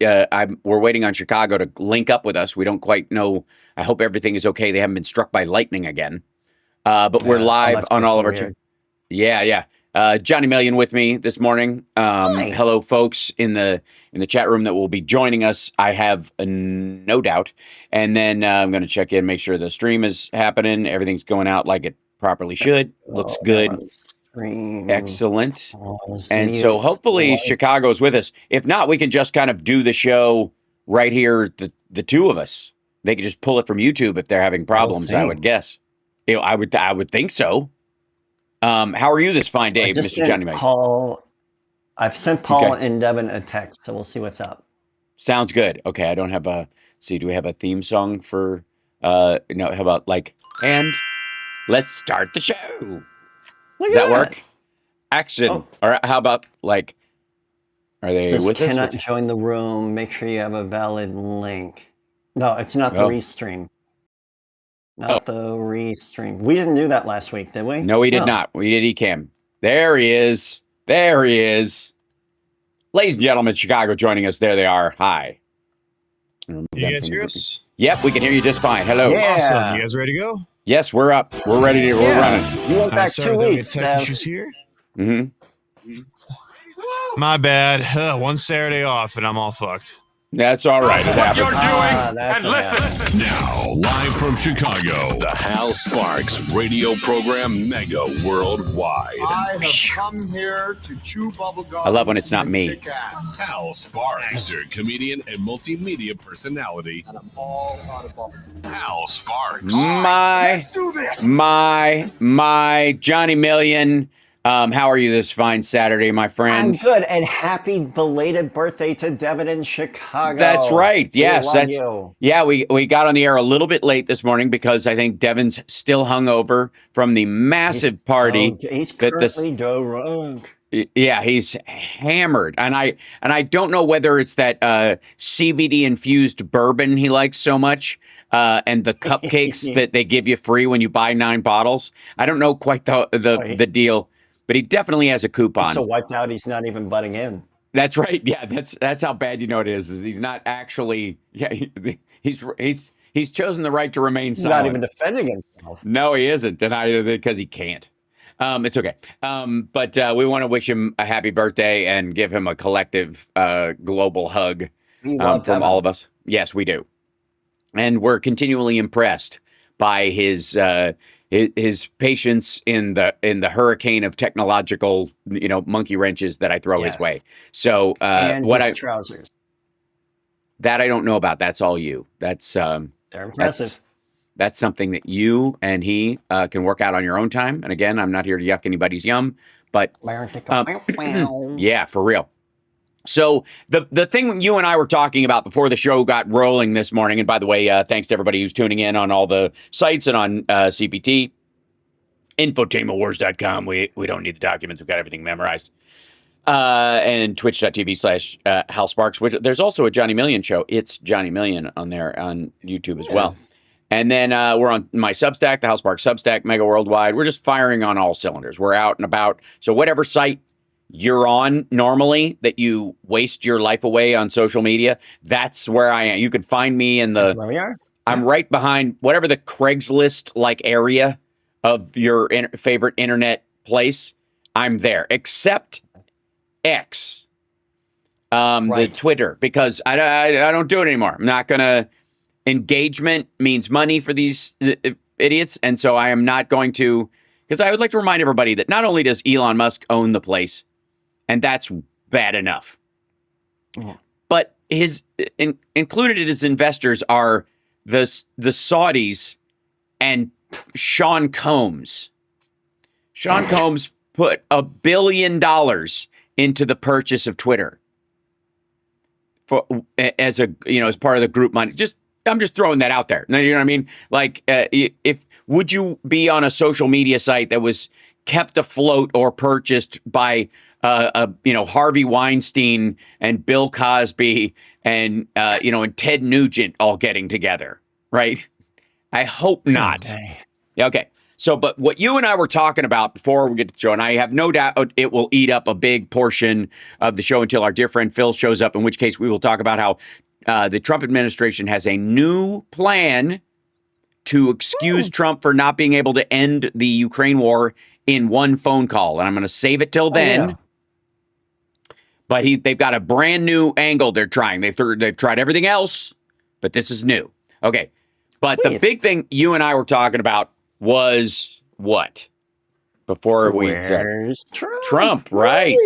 we're waiting on Chicago to link up with us. We don't quite know. I hope everything is okay. They haven't been struck by lightning again. But we're live on all of our. Yeah. Johnny Million with me this morning. Hello, folks in the chat room that will be joining us. I have no doubt. And then I'm going to check in, make sure the stream is happening. Everything's going out like it properly should. Looks good. Excellent. And so hopefully Chicago's with us. If not, we can just kind of do the show right here, the two of us. They could just pull it from YouTube if they're having problems, I would guess. I would think so. How are you this fine day, Mr. Johnny May? I've sent Paul and Devin a text, so we'll see what's up. Sounds good. Okay, I don't have do we have a theme song for, no, how about and let's start the show. Does that work? Action. Oh. Or how about are they with us? Cannot join the room. Make sure you have a valid link. No, it's not the restream. Not the restream. We didn't do that last week, did we? No, we did not. We did eCam. There he is. Ladies and gentlemen, Chicago joining us. There they are. Hi. You guys hear us? Yep, we can hear you just fine. Hello. Yeah. Awesome. You guys ready to go? Yes, we're up. We're ready to. We're running. You went back 2 weeks. Tech issues here. Mm-hmm. My bad. One Saturday off, and I'm all fucked. That's all right. It happens. What you're doing, and listen. Now, live from Chicago, the Hal Sparks radio program, Mega Worldwide. I have come here to chew bubblegum. I love when it's not me. Hal Sparks, actor, comedian, and multimedia personality. And I'm all out of bubblegum. Hal Sparks. Let's do this. My Johnny Million. How are you this fine Saturday, my friend? I'm good, and happy belated birthday to Devin in Chicago. That's right. Yes, you. Yeah. We got on the air a little bit late this morning because I think Devin's still hungover from the massive party. He's currently drunk. Yeah, he's hammered, and I don't know whether it's that CBD infused bourbon he likes so much, and the cupcakes that they give you free when you buy 9 bottles. I don't know quite the deal. But he definitely has a coupon. He's so wiped out, he's not even butting in. That's right. Yeah, that's how bad you know it is he's not actually. Yeah, he's chosen the right to remain silent. He's not even defending himself. No, he isn't, because he can't. It's okay. But we want to wish him a happy birthday and give him a collective global hug from all of us. Yes, we do, and we're continually impressed by his patience in the hurricane of technological, monkey wrenches that I throw his way. So and his trousers. That I don't know about. That's all you. That's they're impressive. That's something that you and he can work out on your own time. And again, I'm not here to yuck anybody's yum, but yeah, for real. So the thing you and I were talking about before the show got rolling this morning, and by the way, thanks to everybody who's tuning in on all the sites and on CPT, infotainmentwars.com. We don't need the documents. We've got everything memorized. And twitch.tv/Hal Sparks, which there's also a Johnny Million show. It's Johnny Million on there on YouTube as well. And then we're on my Substack, the Hal Sparks Substack, Mega Worldwide. We're just firing on all cylinders. We're out and about. So whatever site you're on normally that you waste your life away on social media, that's where I am. You can find me in the. Where we are. I'm right behind whatever the Craigslist area of your favorite internet place. I'm there, except X, the Twitter, because I don't do it anymore. I'm not gonna. Engagement means money for these idiots, and so I am not going to. Because I would like to remind everybody that not only does Elon Musk own the place, and that's bad enough, but his included in his investors are the Saudis and Sean Combs. Sean Combs put $1 billion into the purchase of Twitter as part of the group money. I'm just throwing that out there. You know what I mean? Would you be on a social media site that was kept afloat or purchased by Harvey Weinstein and Bill Cosby and and Ted Nugent all getting together, right? I hope not. Okay. Okay. So, but what you and I were talking about before we get to the show, and I have no doubt it will eat up a big portion of the show until our dear friend Phil shows up, in which case we will talk about how the Trump administration has a new plan to excuse Trump for not being able to end the Ukraine war in one phone call. And I'm going to save it till then. Yeah. But they've got a brand new angle they're trying. They've tried everything else, but this is new. Okay. But the big thing you and I were talking about was what? Before Where's Trump? Trump, right.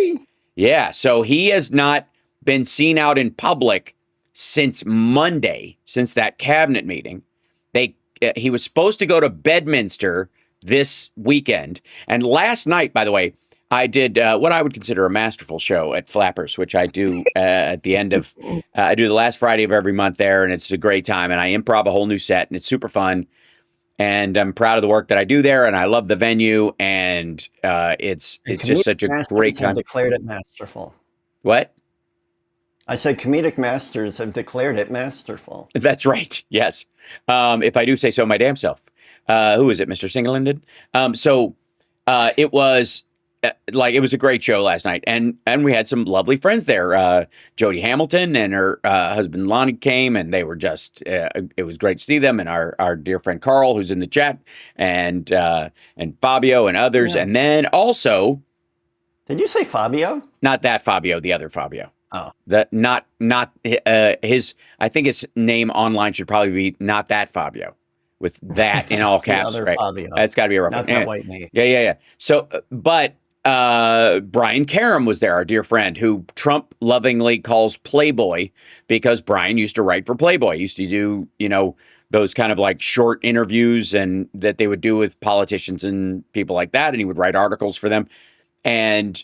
Yeah. So he has not been seen out in public since Monday, since that cabinet meeting. He was supposed to go to Bedminster this weekend. And last night, by the way, I did what I would consider a masterful show at Flappers, which I do at the end of, I do the last Friday of every month there, and it's a great time. And I improv a whole new set, and it's super fun. And I'm proud of the work that I do there, and I love the venue, and it's just such a great time. Declared it masterful. What? I said Comedic Masters have declared it masterful. That's right. Yes. If I do say so my damn self. Who is it, Mr. Singleton? It was it was a great show last night. And we had some lovely friends there. Jody Hamilton and her husband Lonnie came, and they were just, it was great to see them. And our dear friend Carl, who's in the chat, and Fabio and others. Yeah. And then also. Did you say Fabio? Not that Fabio, the other Fabio. Oh, that not his. I think his name online should probably be not that Fabio, with that in all caps. Right? Fabio. That's got to be a reference. Not that white meat. Yeah. So, but Brian Karam was there, our dear friend, who Trump lovingly calls Playboy because Brian used to write for Playboy. He used to do those kind of like short interviews and that they would do with politicians and people like that, and he would write articles for them. And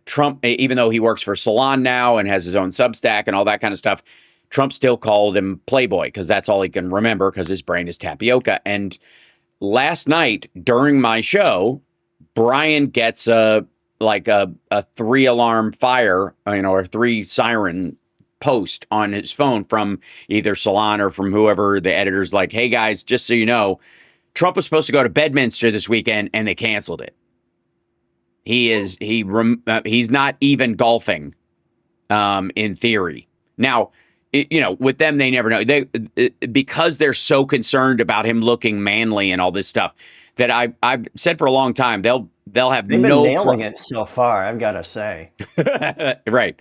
Trump, even though he works for Salon now and has his own Substack and all that kind of stuff, Trump still called him Playboy because that's all he can remember because his brain is tapioca. And last night during my show, Brian gets a 3-alarm fire, or 3 siren post on his phone from either Salon or from whoever the editor's like, hey guys, just so you know, Trump was supposed to go to Bedminster this weekend and they canceled it. He's not even golfing, in theory. Now, with them, they never know. Because they're so concerned about him looking manly and all this stuff that I've said for a long time, they'll have They've been nailing it so far, I've got to say. Right.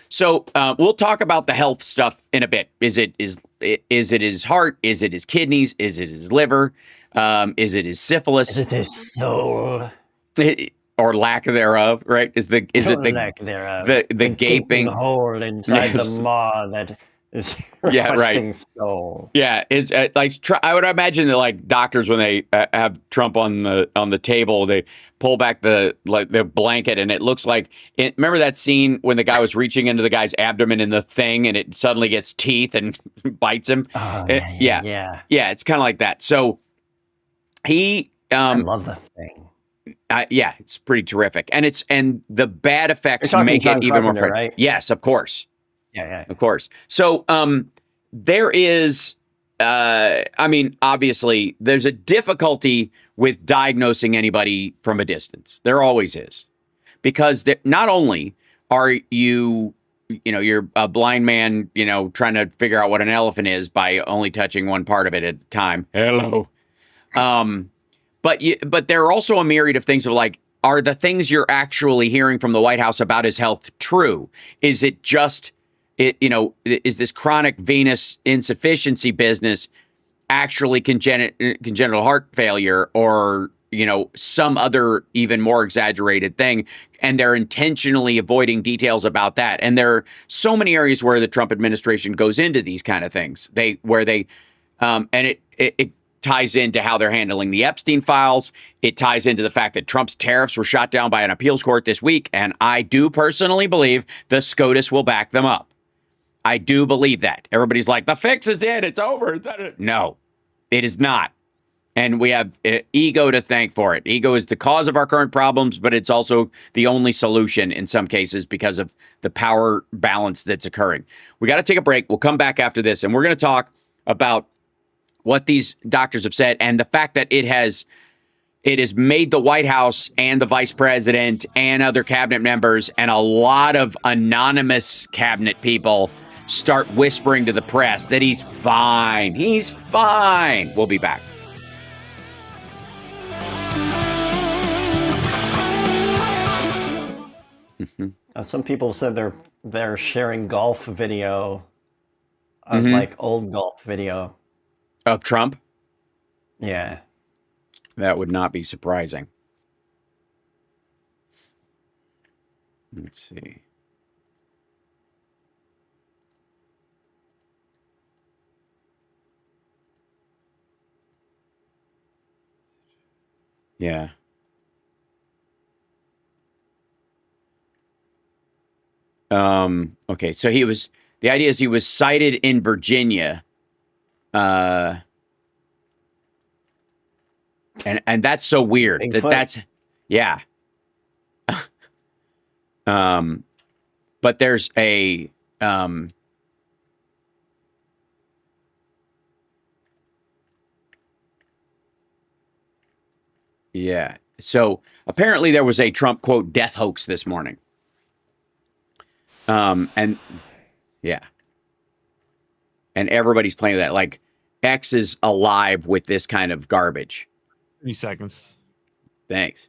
So we'll talk about the health stuff in a bit. Is it his heart? Is it his kidneys? Is it his liver? Is it his syphilis? Is it his soul? Or lack thereof, right? Is it the lack thereof? The gaping hole inside the maw that is requesting soul. Yeah, it's I would imagine that like doctors when they have Trump on the table, they pull back the blanket and it looks like remember that scene when the guy was reaching into the guy's abdomen in the thing and it suddenly gets teeth and bites him. Oh, yeah. It's kind of like that. So I love the thing. It's pretty terrific, and the bad effects make it even more. Right? Yes, of course. Yeah, of course. So, there is, obviously, there's a difficulty with diagnosing anybody from a distance. There always is, because not only are you're a blind man, trying to figure out what an elephant is by only touching one part of it at a time. Hello. But there are also a myriad of things of like, are the things you're actually hearing from the White House about his health true? Is it just, is this chronic venous insufficiency business actually congenital heart failure or, some other even more exaggerated thing? And they're intentionally avoiding details about that. And there are so many areas where the Trump administration goes into these kind of things. It ties into how they're handling the Epstein files. It ties into the fact that Trump's tariffs were shot down by an appeals court this week. And I do personally believe the SCOTUS will back them up. I do believe that. Everybody's like, the fix is in, it's over. No, it is not. And we have ego to thank for it. Ego is the cause of our current problems, but it's also the only solution in some cases because of the power balance that's occurring. We got to take a break. We'll come back after this, and we're going to talk about what these doctors have said, and the fact that it has made the White House and the vice president and other cabinet members and a lot of anonymous cabinet people start whispering to the press that he's fine. He's fine. We'll be back. Some people said they're sharing golf video of like old golf video of Trump. Yeah, that would not be surprising. Let's see. Yeah. Okay, so the idea is he was cited in Virginia. And that's so weird. Yeah. But there's a, yeah. So apparently there was a Trump quote death hoax this morning. And yeah. And everybody's playing with that. Like X is alive with this kind of garbage. 3 seconds. Thanks.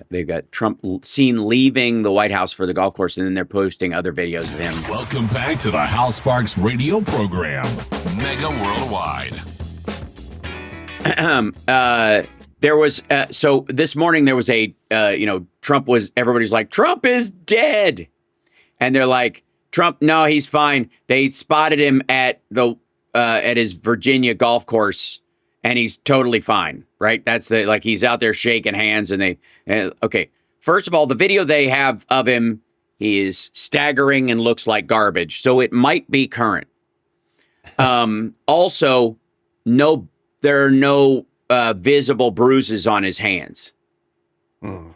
They've got Trump seen leaving the White House for the golf course, and then they're posting other videos of him. Welcome back to the Hal Sparks radio program, Mega Worldwide. There was, so this morning there was everybody's like, Trump is dead. And they're like, Trump, no, he's fine. They spotted him at his Virginia golf course, and he's totally fine, right? That's he's out there shaking hands, okay. First of all, the video they have of him, he is staggering and looks like garbage, so it might be current. Also, there are no visible bruises on his hands,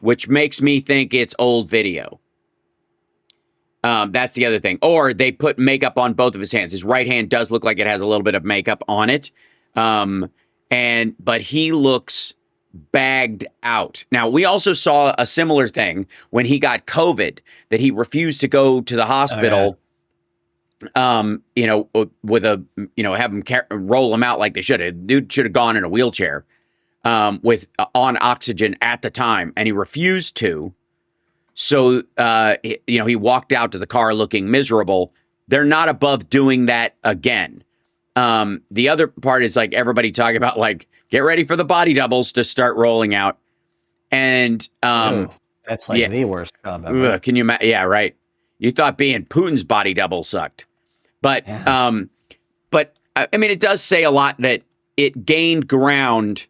which makes me think it's old video. That's the other thing. Or they put makeup on both of his hands. His right hand does look like it has a little bit of makeup on it. But he looks bagged out. Now, we also saw a similar thing when he got COVID, that he refused to go to the hospital. Have him roll him out like they should have. Dude should have gone in a wheelchair, on oxygen at the time, and he refused to. So, he walked out to the car looking miserable. They're not above doing that again. The other part is everybody talking about get ready for the body doubles to start rolling out. And that's the worst job ever. Can you imagine? Yeah, right. You thought being Putin's body double sucked. But it does say a lot that it gained ground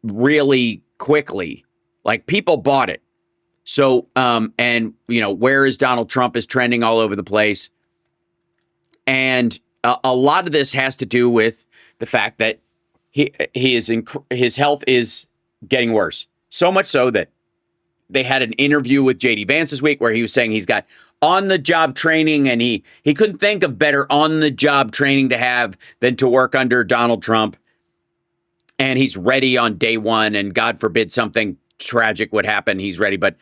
really quickly. People bought it. So, where is Donald Trump is trending all over the place. And a lot of this has to do with the fact that his health is getting worse. So much so that they had an interview with J.D. Vance this week where he was saying he's got on-the-job training, and he couldn't think of better on-the-job training to have than to work under Donald Trump. And he's ready on day one, and God forbid something tragic would happen, he's ready. But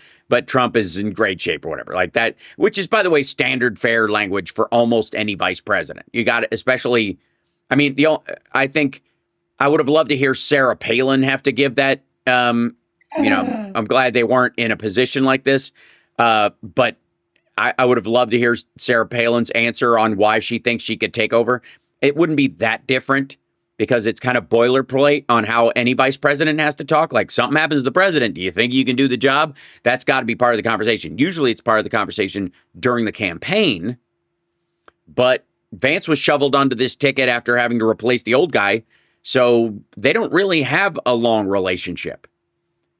Trump is in great shape or whatever like that, which is, by the way, standard fair language for almost any vice president. You got it, especially, I think I would have loved to hear Sarah Palin have to give that. I'm glad they weren't in a position like this. But I would have loved to hear Sarah Palin's answer on why she thinks she could take over. It wouldn't be that different because it's kind of boilerplate on how any vice president has to talk. Something happens to the president. Do you think you can do the job? That's got to be part of the conversation. Usually it's part of the conversation during the campaign. But Vance was shoveled onto this ticket after having to replace the old guy. So they don't really have a long relationship.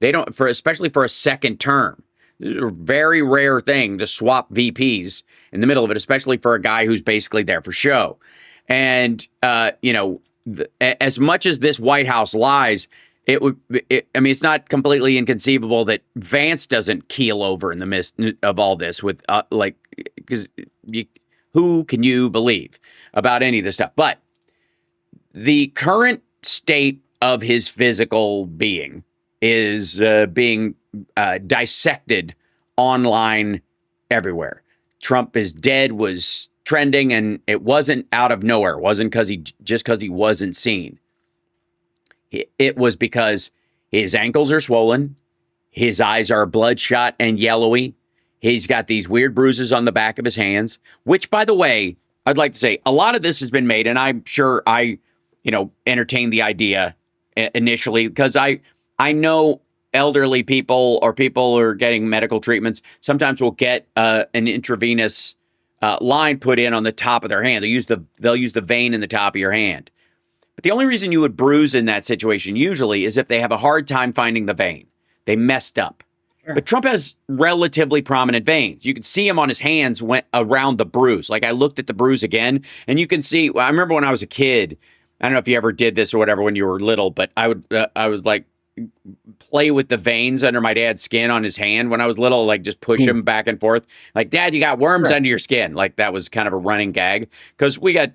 They don't, especially for a second term. This is a very rare thing to swap VPs in the middle of it, especially for a guy who's basically there for show. And, as much as this White House lies, it's not completely inconceivable that Vance doesn't keel over in the midst of all this with, because who can you believe about any of this stuff? But the current state of his physical being is being dissected online everywhere. Trump is dead was trending, and it wasn't out of nowhere. It wasn't because he wasn't seen. It was because his ankles are swollen, his eyes are bloodshot and yellowy. He's got these weird bruises on the back of his hands, which, by the way, I'd like to say a lot of this has been made, and I'm sure I entertained the idea initially because I know elderly people or people who are getting medical treatments sometimes will get an intravenous line put in on the top of their hand. They'll use the vein in the top of your hand. But the only reason you would bruise in that situation usually is if they have a hard time finding the vein. They messed up. Sure. But Trump has relatively prominent veins. You can see him on his hands went around the bruise. Like I looked at the bruise again, and you can see. I remember when I was a kid. I don't know if you ever did this or whatever when you were little, but I would like play with the veins under my dad's skin on his hand when I was little, like just push him back and forth. Like, Dad, you got worms under your skin. Like that was kind of a running gag because we got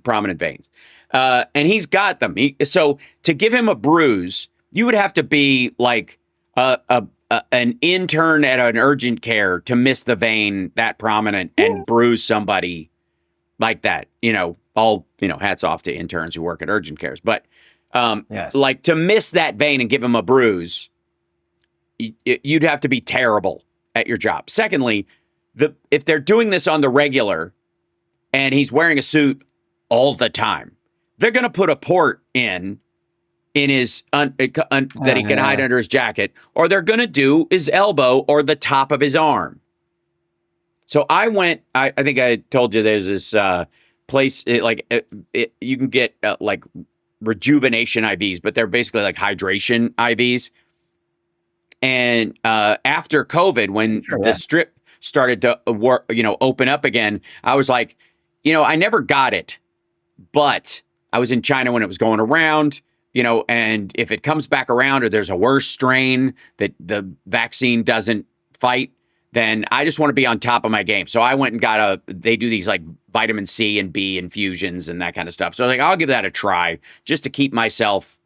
prominent veins. And he's got them. So to give him a bruise, you would have to be like an intern at an urgent care to miss the vein that prominent and bruise somebody like that. Hats off to interns who work at urgent cares. But like to miss that vein and give him a bruise, you'd have to be terrible at your job. Secondly, if they're doing this on the regular and he's wearing a suit all the time, they're going to put a port in his that he can hide under his jacket, or they're going to do his elbow or the top of his arm. So I went. I think I told you there's this place you can get like rejuvenation IVs, but they're basically like hydration IVs. And after COVID, when the strip started to open up again, I was like, I never got it, but I was in China when it was going around, and if it comes back around or there's a worse strain that the vaccine doesn't fight, then I just want to be on top of my game. So I went and they do these like vitamin C and B infusions and that kind of stuff. So like, I'll give that a try just to keep myself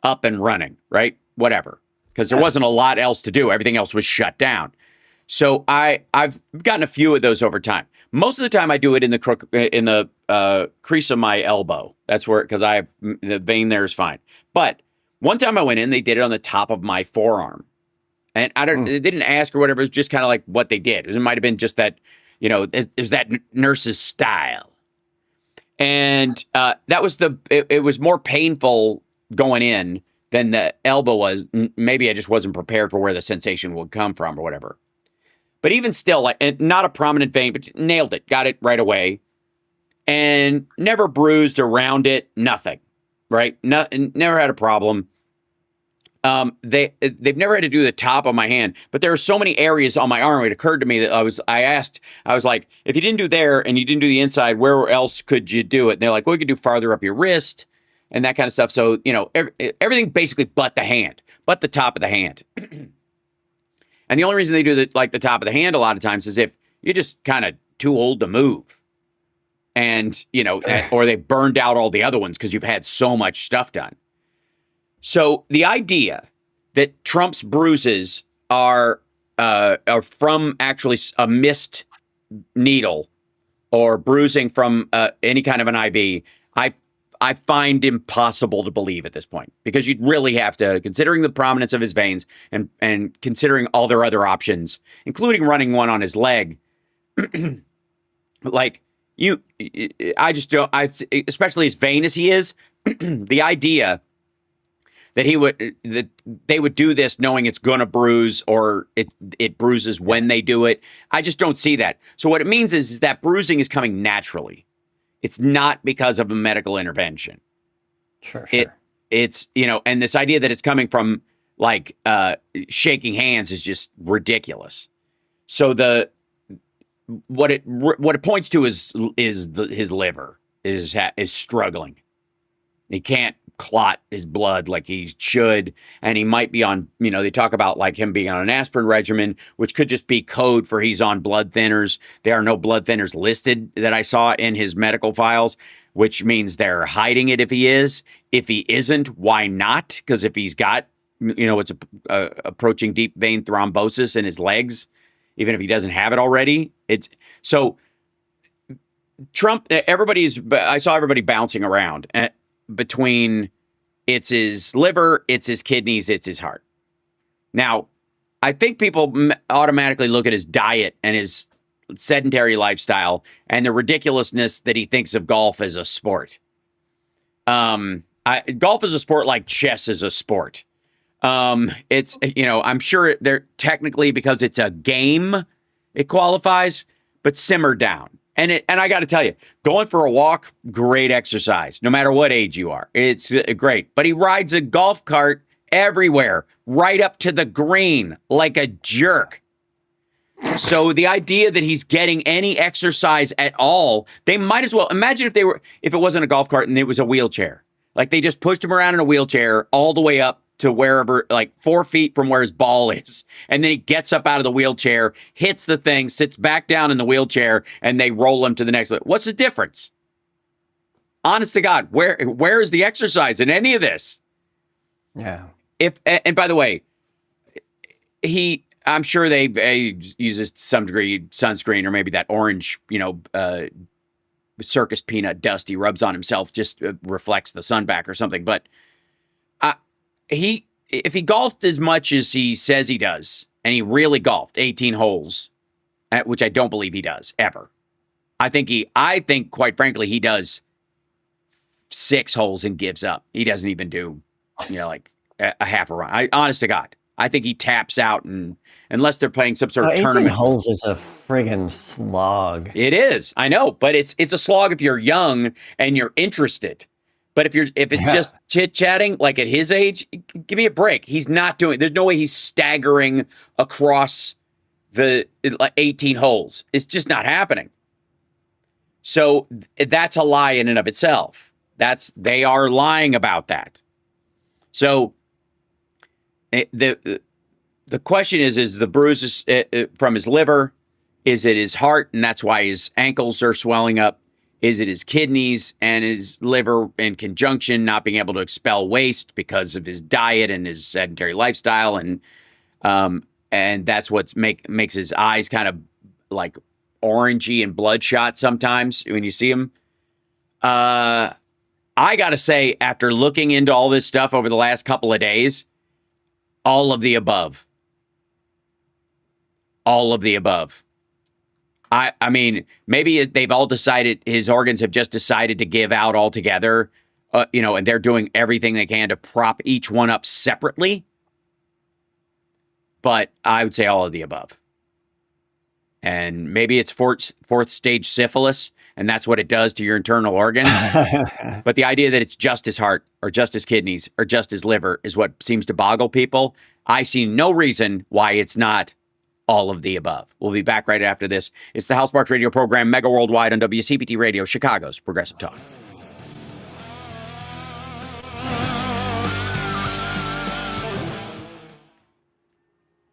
up and running, right? Whatever. Because there wasn't a lot else to do. Everything else was shut down. So I've gotten a few of those over time. Most of the time I do it in the crease of my elbow. That's where, because I have the vein there is fine. But one time I went in, they did it on the top of my forearm. And they didn't ask or whatever. It was just kind of like what they did. It might have been just that, it was that nurse's style. And that was it was more painful going in than the elbow was. Maybe I just wasn't prepared for where the sensation would come from or whatever. But even still, not a prominent vein, but nailed it, got it right away, and never bruised around it, nothing, right? Never had a problem. They've never had to do the top of my hand, but there are so many areas on my arm. It occurred to me that I was like, if you didn't do there and you didn't do the inside, where else could you do it? And they're like, well, we could do farther up your wrist and that kind of stuff. So, everything basically but the top of the hand. And the only reason they do the top of the hand a lot of times is if you're just kind of too old to move. And, or they burned out all the other ones because you've had so much stuff done. So the idea that Trump's bruises are from actually a missed needle or bruising from any kind of an IV, I find impossible to believe at this point, because you'd really have to, considering the prominence of his veins and considering all their other options, including running one on his leg, I just don't, especially as vain as he is, the idea that they would do this knowing it's going to bruise or it bruises when they do it. I just don't see that. So what it means is that bruising is coming naturally. It's not because of a medical intervention. Sure. It's, and this idea that it's coming from like shaking hands is just ridiculous. So what it points to is his liver is struggling. He can't clot his blood like he should, and he might be on, they talk about like him being on an aspirin regimen, which could just be code for he's on blood thinners. There are no blood thinners listed that I saw in his medical files, which means they're hiding it if he is. If he isn't, why not? Because if he's got, it's approaching deep vein thrombosis in his legs, even if he doesn't have it already, so Trump, I saw everybody bouncing around between it's his liver, it's his kidneys, it's his heart. Now, I think people automatically look at his diet and his sedentary lifestyle and the ridiculousness that he thinks of golf as a sport. Golf is a sport like chess is a sport. It's, I'm sure they're technically, because it's a game, it qualifies, but simmer down. And I got to tell you, going for a walk, great exercise, no matter what age you are. It's great. But he rides a golf cart everywhere, right up to the green, like a jerk. So the idea that he's getting any exercise at all, they might as well imagine if it wasn't a golf cart and it was a wheelchair. Like they just pushed him around in a wheelchair all the way up to wherever, like 4 feet from where his ball is. And then he gets up out of the wheelchair, hits the thing, sits back down in the wheelchair, and they roll him to the next one. What's the difference? Honest to God, where is the exercise in any of this? Yeah. And by the way, I'm sure they uses some degree sunscreen or maybe that orange, circus peanut dust he rubs on himself just reflects the sun back or something. But if he golfed as much as he says he does, and he really golfed 18 holes, which I don't believe he does ever. I think quite frankly, he does 6 holes and gives up. He doesn't even do, like a half a run. Honest to God, I think he taps out, and unless they're playing some sort of 18 tournament. holes is a friggin' slog. It is, I know, but it's a slog if you're young and you're interested. But if it's just chit-chatting, like at his age, give me a break. He's not doing. There's no way he's staggering across the 18 holes. It's just not happening. So that's a lie in and of itself. They are lying about that. So the question is the bruises from his liver? Is it his heart, and that's why his ankles are swelling up? Is it his kidneys and his liver in conjunction not being able to expel waste because of his diet and his sedentary lifestyle? And that's what makes his eyes kind of like orangey and bloodshot sometimes when you see him. I got to say, after looking into all this stuff over the last couple of days, all of the above. All of the above. I mean, maybe they've all decided, his organs have just decided to give out altogether, and they're doing everything they can to prop each one up separately. But I would say all of the above. And maybe it's fourth stage syphilis, and that's what it does to your internal organs. But the idea that it's just his heart or just his kidneys or just his liver is what seems to boggle people. I see no reason why it's not all of the above. We'll be back right after this. It's the Hal Sparks radio program, Mega Worldwide on WCPT Radio, Chicago's Progressive Talk.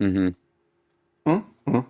Mm-hmm. Mm-hmm.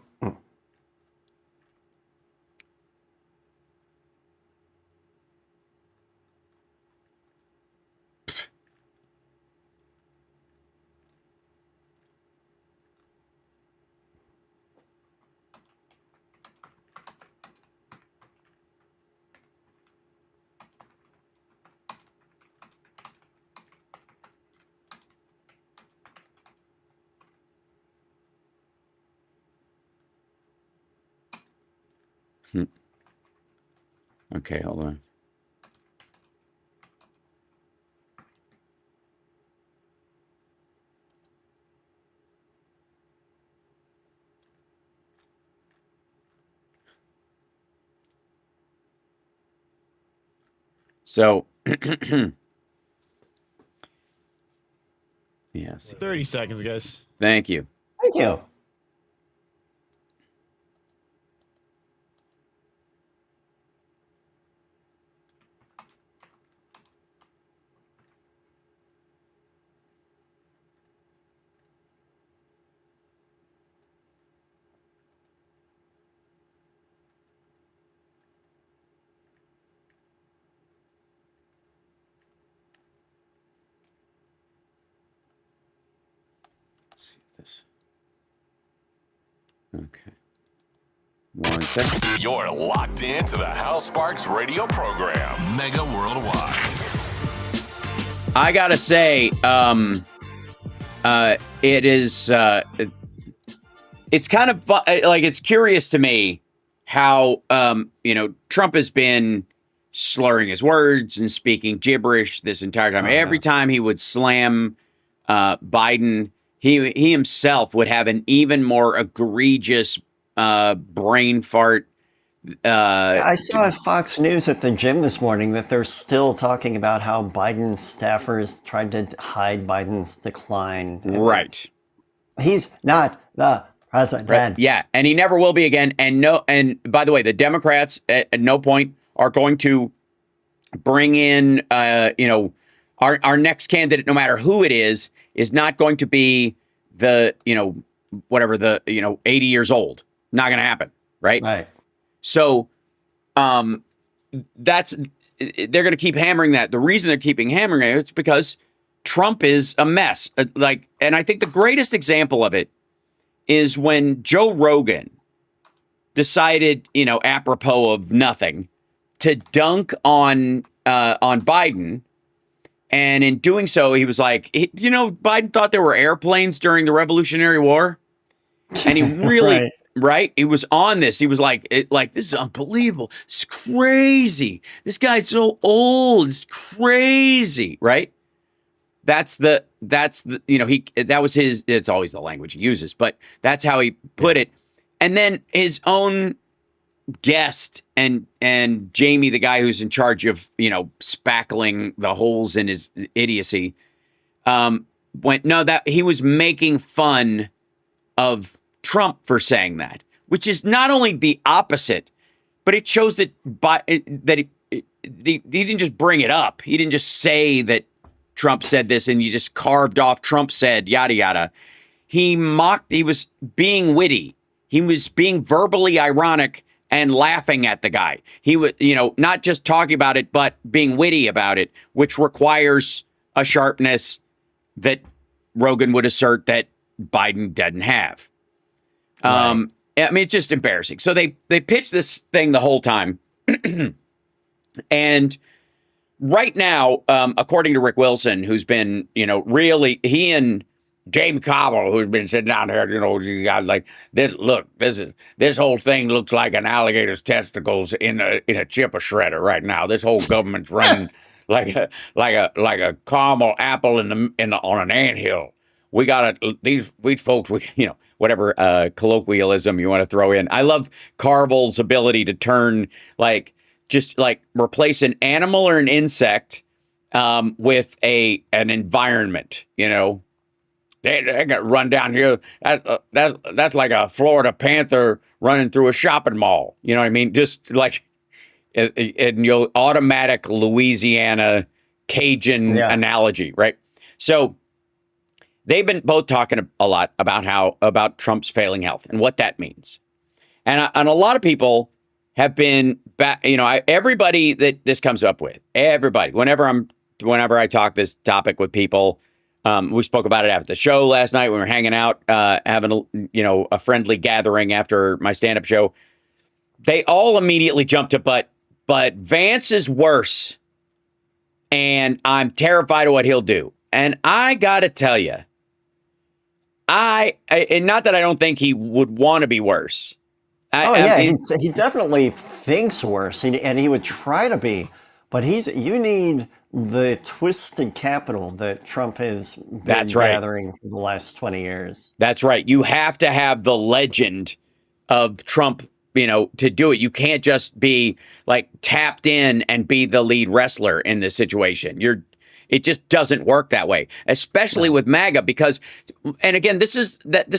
Okay, hold on. So, Yes. 30 seconds, guys. Thank you. Thank you. Let's see if this. Okay. 1 second. You're locked into the Hal Sparks radio program, Mega Worldwide. I gotta say, it is. It's kind of like it's curious to me how Trump has been slurring his words and speaking gibberish this entire time. Every time he would slam Biden, he himself would have an even more egregious brain fart. I saw at Fox News at the gym this morning that they're still talking about how Biden's staffers tried to hide Biden's decline. Right. He's not the president. Right. Yeah, and he never will be again. And by the way, the Democrats at no point are going to bring in, our next candidate, no matter who it is not going to be the, 80 years old. Not going to happen. Right. Right. So, they're going to keep hammering that. The reason they're keeping hammering it is because Trump is a mess. And I think the greatest example of it is when Joe Rogan decided, apropos of nothing, to dunk on Biden. And in doing so, he was like, Biden thought there were airplanes during the Revolutionary War. And he really, right? He was on this. He was like, this is unbelievable. It's crazy. This guy's so old. It's crazy, right? That was his, it's always the language he uses, but that's how he put it. And then his own guest and Jamie, the guy who's in charge of, spackling the holes in his idiocy, that he was making fun of Trump for saying that, which is not only the opposite, but it shows that he didn't just bring it up. He didn't just say that Trump said this and you just carved off Trump said yada yada. He was being witty. He was being verbally ironic and laughing at the guy. He was, not just talking about it, but being witty about it, which requires a sharpness that Rogan would assert that Biden doesn't have. Right. It's just embarrassing. So they pitched this thing the whole time. And right now, according to Rick Wilson, who's been, really, he and James Cobble, who's been sitting down here, you got like this. Look, this whole thing looks like an alligator's testicles in a chipper shredder right now. This whole government's running like a caramel apple on an anthill. We got these folks. Whatever colloquialism you want to throw in. I love Carvel's ability to turn replace an animal or an insect with an environment. They got run down here. That's like a Florida panther running through a shopping mall. You know what I mean? Just like in your automatic Louisiana Cajun analogy, right? So they've been both talking a lot about Trump's failing health and what that means, and a lot of people have been everybody that this comes up with, everybody. Whenever I talk this topic with people. We spoke about it after the show last night when we were hanging out, having a friendly gathering after my stand-up show. They all immediately jumped to, but Vance is worse, and I'm terrified of what he'll do. And I gotta tell you, and not that I don't think he would want to be worse. He definitely thinks worse, and he would try to be. But you need the twisted capital that Trump has been gathering for the last 20 years. That's right. You have to have the legend of Trump, to do it. You can't just be like tapped in and be the lead wrestler in this situation. It just doesn't work that way, especially with MAGA, because, and again, this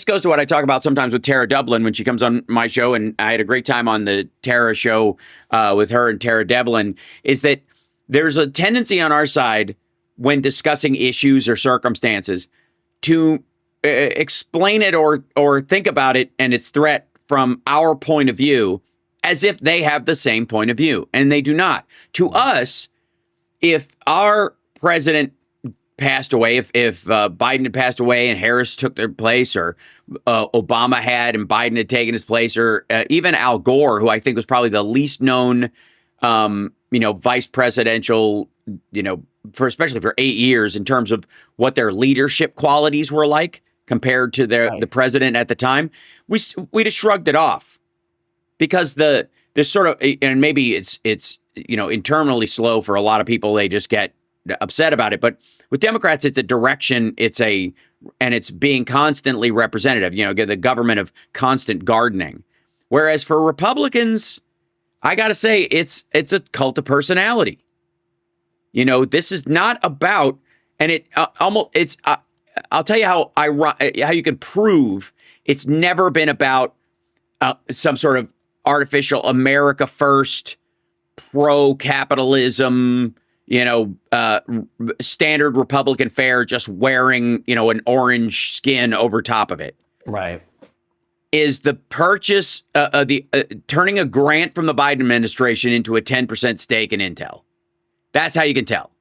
goes to what I talk about sometimes with Tara Dublin when she comes on my show, and I had a great time on the Tara show with her and Tara Devlin, is that there's a tendency on our side when discussing issues or circumstances to explain it or think about it and its threat from our point of view as if they have the same point of view, and they do not. To us, if our president passed away, if Biden had passed away and Harris took their place, or Obama had and Biden had taken his place, or even Al Gore, who I think was probably the least known, vice presidential, especially for 8 years in terms of what their leadership qualities were like compared to the president at the time, we just shrugged it off because this sort of, and maybe it's internally slow for a lot of people. They just get upset about it. But with Democrats, it's a direction, and it's being constantly representative, the government of constant gardening. Whereas for Republicans, I got to say, it's a cult of personality. This is not about, and I'll tell you how you can prove it's never been about some sort of artificial America first, pro-capitalism, standard Republican fare, just wearing, an orange skin over top of it. Right. Is the purchase, turning a grant from the Biden administration into a 10% stake in Intel. That's how you can tell.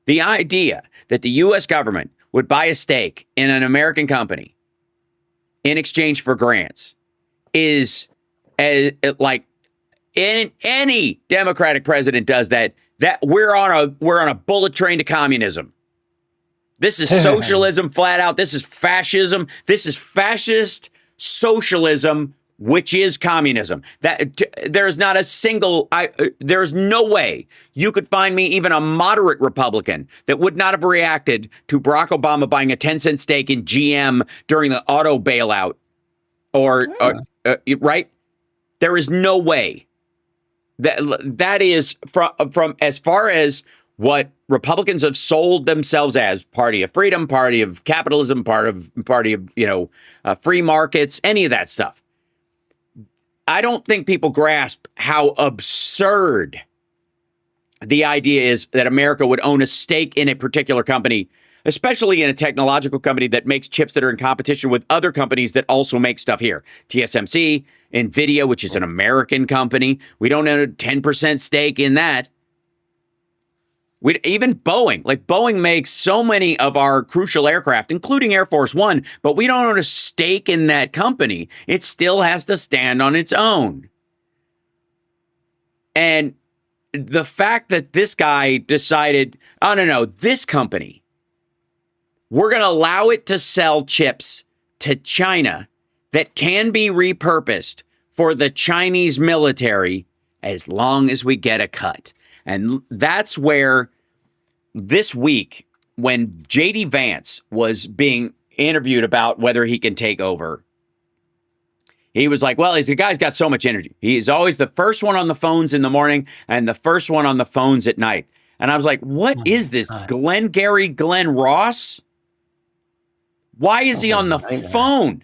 The idea that the U.S. government would buy a stake in an American company in exchange for grants is like any Democratic president does that we're on a bullet train to communism. This is socialism flat out. This is fascism. This is fascist socialism, which is communism. There's not a single, there's no way you could find me even a moderate Republican that would not have reacted to Barack Obama buying a 10-cent stake in GM during the auto bailout, right? There is no way. That is from as far as what Republicans have sold themselves as: party of freedom, party of capitalism, party of free markets, any of that stuff. I don't think people grasp how absurd the idea is that America would own a stake in a particular company, especially in a technological company that makes chips that are in competition with other companies that also make stuff here. TSMC, NVIDIA, which is an American company. We don't own a 10% stake in that. Even Boeing, Boeing makes so many of our crucial aircraft, including Air Force One, but we don't own a stake in that company. It still has to stand on its own. And the fact that this guy decided, oh, no, this company, we're going to allow it to sell chips to China that can be repurposed for the Chinese military as long as we get a cut. And that's where this week, when J.D. Vance was being interviewed about whether he can take over, he was like, well, the guy's got so much energy. He's always the first one on the phones in the morning and the first one on the phones at night. And I was like, what is this? Glenn Ross? Why is he on the phone?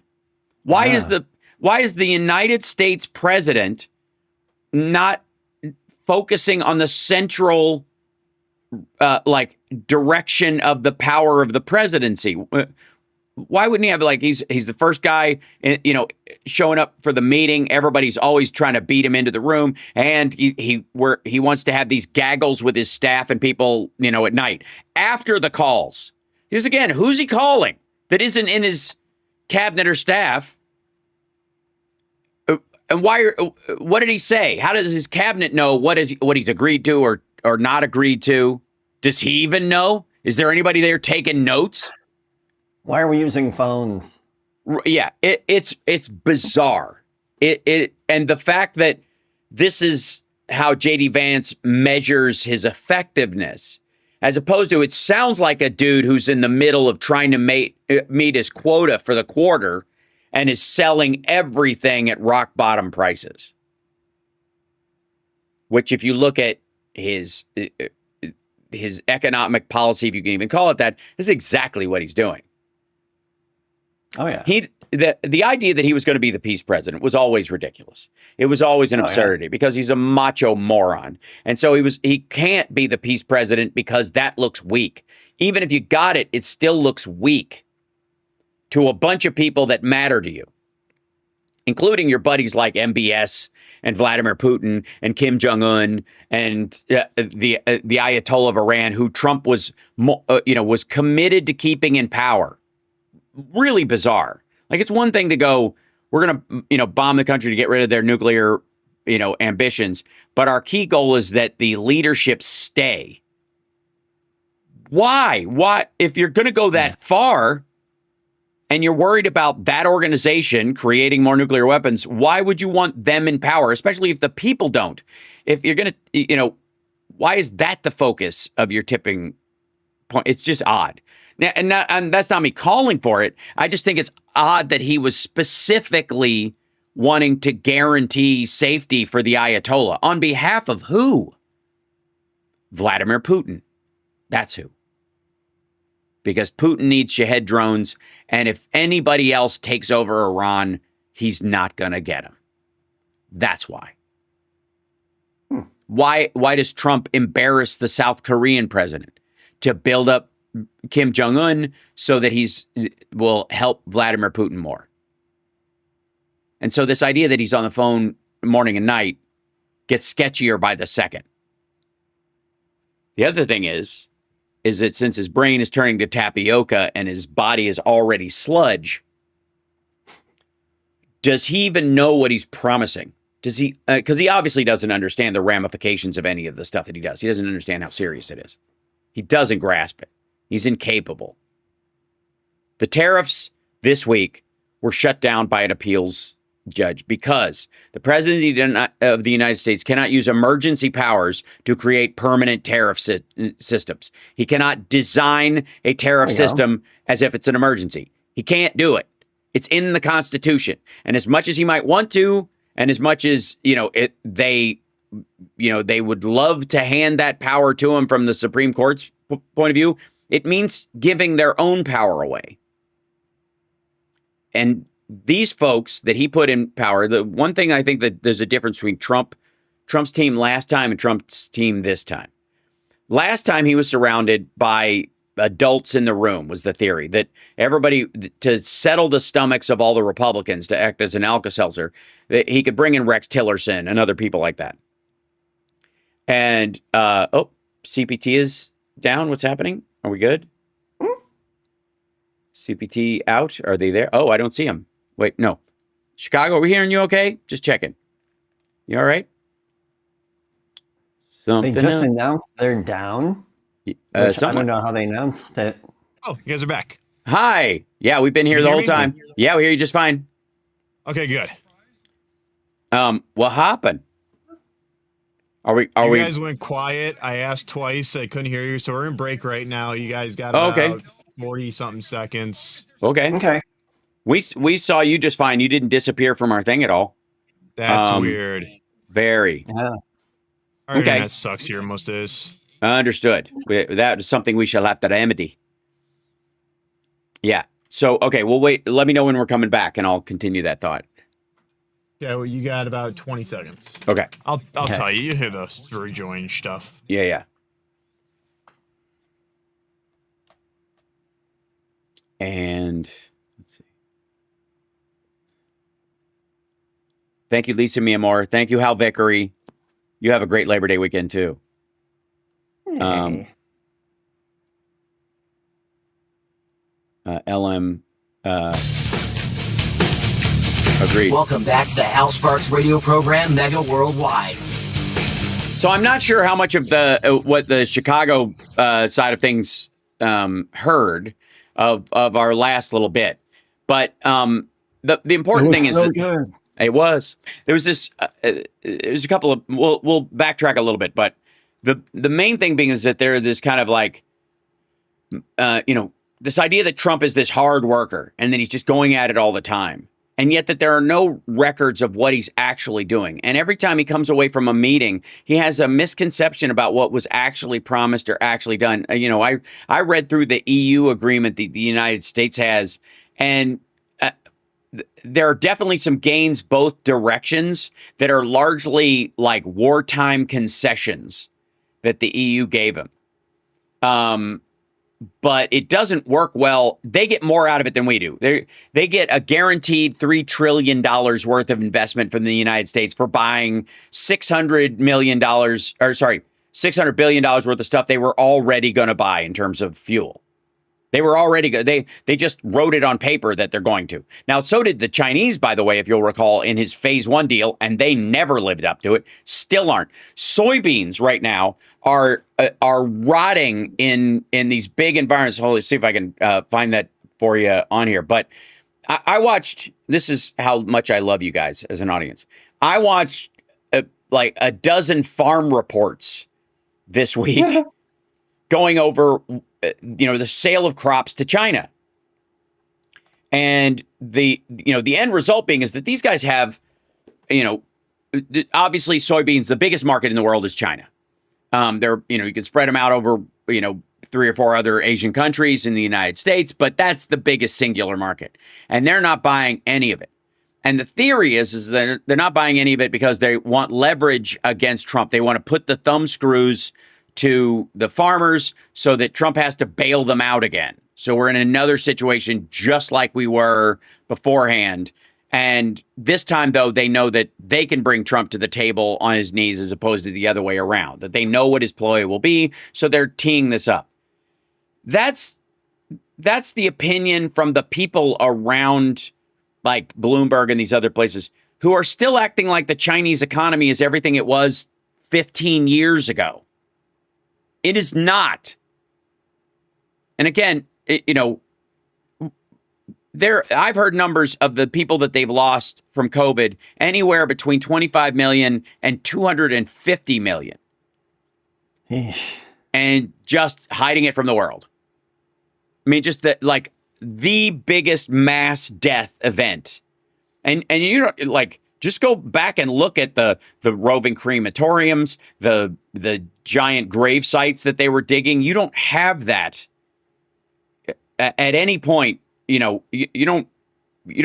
Why is the United States president not focusing on the central direction of the power of the presidency? Why wouldn't he have he's the first guy, showing up for the meeting. Everybody's always trying to beat him into the room, and he wants to have these gaggles with his staff and people, at night after the calls. Because again, who's he calling that isn't in his cabinet or staff? And what did he say? How does his cabinet know what he's agreed to or not agreed to? Does he even know? Is there anybody there taking notes? Why are we using phones? Yeah, it's bizarre. And the fact that this is how J.D. Vance measures his effectiveness, as opposed to, it sounds like a dude who's in the middle of trying to meet his quota for the quarter and is selling everything at rock bottom prices. Which, if you look at his his economic policy, if you can even call it that, is exactly what he's doing. Oh yeah. The idea that he was going to be the peace president was always ridiculous. It was always an absurdity because he's a macho moron. And so he can't be the peace president because that looks weak. Even if you got it, it still looks weak to a bunch of people that matter to you, including your buddies like MBS and Vladimir Putin and Kim Jong-un and the Ayatollah of Iran, who Trump was committed to keeping in power. Really bizarre. Like, it's one thing to go, we're going to, bomb the country to get rid of their nuclear, ambitions. But our key goal is that the leadership stay. Why? Why? If you're going to go that far and you're worried about that organization creating more nuclear weapons, why would you want them in power, especially if the people don't? If you're going to, why is that the focus of your tipping point? It's just odd. Now, and that's not me calling for it. I just think it's odd that he was specifically wanting to guarantee safety for the Ayatollah. On behalf of who? Vladimir Putin. That's who. Because Putin needs Shahed drones, and if anybody else takes over Iran, he's not going to get them. That's why. Why does Trump embarrass the South Korean president? To build up Kim Jong-un so that will help Vladimir Putin more. And so this idea that he's on the phone morning and night gets sketchier by the second. The other thing is that since his brain is turning to tapioca and his body is already sludge, does he even know what he's promising? Does he? Because he obviously doesn't understand the ramifications of any of the stuff that he does. He doesn't understand how serious it is. He doesn't grasp it. He's incapable. The tariffs this week were shut down by an appeals judge because the president of the United States cannot use emergency powers to create permanent tariff systems. He cannot design a tariff system as if it's an emergency. He can't do it. It's in the Constitution. And as much as he might want to, and as much as, they would love to hand that power to him from the Supreme Court's point of view, it means giving their own power away. And these folks that he put in power, the one thing I think that there's a difference between Trump's team last time and Trump's team this time. Last time he was surrounded by adults in the room, was the theory, that everybody, to settle the stomachs of all the Republicans, to act as an Alka-Seltzer, that he could bring in Rex Tillerson and other people like that. And, CPT is down. What's happening? Are we good? CPT out? Are they there? Oh, I don't see them. Wait, no. Chicago, are we hearing you okay? Just checking. You all right? They just announced they're down. I don't know how they announced it. Oh, you guys are back. Hi. Yeah, we've been here the whole time. Yeah, we hear you just fine. Okay, good. What happened? You guys went quiet. I asked twice. I couldn't hear you. So we're in break right now. You guys got about 40-something seconds. Okay. We saw you just fine. You didn't disappear from our thing at all. That's weird. Very. Yeah. Our internet sucks here most days. Understood. That is something we shall have to remedy. Yeah. So, okay, we'll wait. Let me know when we're coming back, and I'll continue that thought. Yeah, well, you got about 20 seconds. Okay. I'll tell you. You hear the rejoin stuff. Yeah. And let's see. Thank you, Lisa Miamor. Thank you, Hal Vickery. You have a great Labor Day weekend too. Hey. LM agreed. Welcome back to the Hal Sparks radio program, Mega Worldwide. So I'm not sure how much of what the Chicago side of things heard of our last little bit, but the important thing is so good. It was. There was this. There's a couple of. We'll backtrack a little bit, but the main thing being is that there this kind of like, this idea that Trump is this hard worker and that he's just going at it all the time. and yet that there are no records of what he's actually doing. And every time he comes away from a meeting, he has a misconception about what was actually promised or actually done. You know, I read through the EU agreement that the United States has, and there are definitely some gains both directions that are largely like wartime concessions that the EU gave him. But it doesn't work well. They get more out of it than we do. They get a guaranteed $3 trillion worth of investment from the United States for buying $600 billion worth of stuff they were already going to buy in terms of fuel. They were already good. They just wrote it on paper that they're going to. Now, so did the Chinese, by the way, if you'll recall, in his phase 1 deal, and they never lived up to it. Still aren't. Soybeans right now are rotting in these big environments. Hold on, let's see if I can find that for you on here. But I watched. This is how much I love you guys as an audience. I watched like a dozen farm reports this week going over the sale of crops to China. And the end result being is that these guys have, obviously soybeans, the biggest market in the world is China. You can spread them out over, 3 or 4 other Asian countries in the United States, but that's the biggest singular market. And they're not buying any of it. And the theory is that they're not buying any of it because they want leverage against Trump. They want to put the thumb screws to the farmers so that Trump has to bail them out again. So we're in another situation just like we were beforehand. And this time, though, they know that they can bring Trump to the table on his knees as opposed to the other way around, that they know what his ploy will be. So they're teeing this up. That's the opinion from the people around like Bloomberg and these other places who are still acting like the Chinese economy is everything it was 15 years ago. It is not. And again, I've heard numbers of the people that they've lost from COVID anywhere between 25 million and 250 million. And just hiding it from the world. I mean, just the biggest mass death event. And just go back and look at the roving crematoriums, the giant grave sites that they were digging. You don't have that at any point. You don't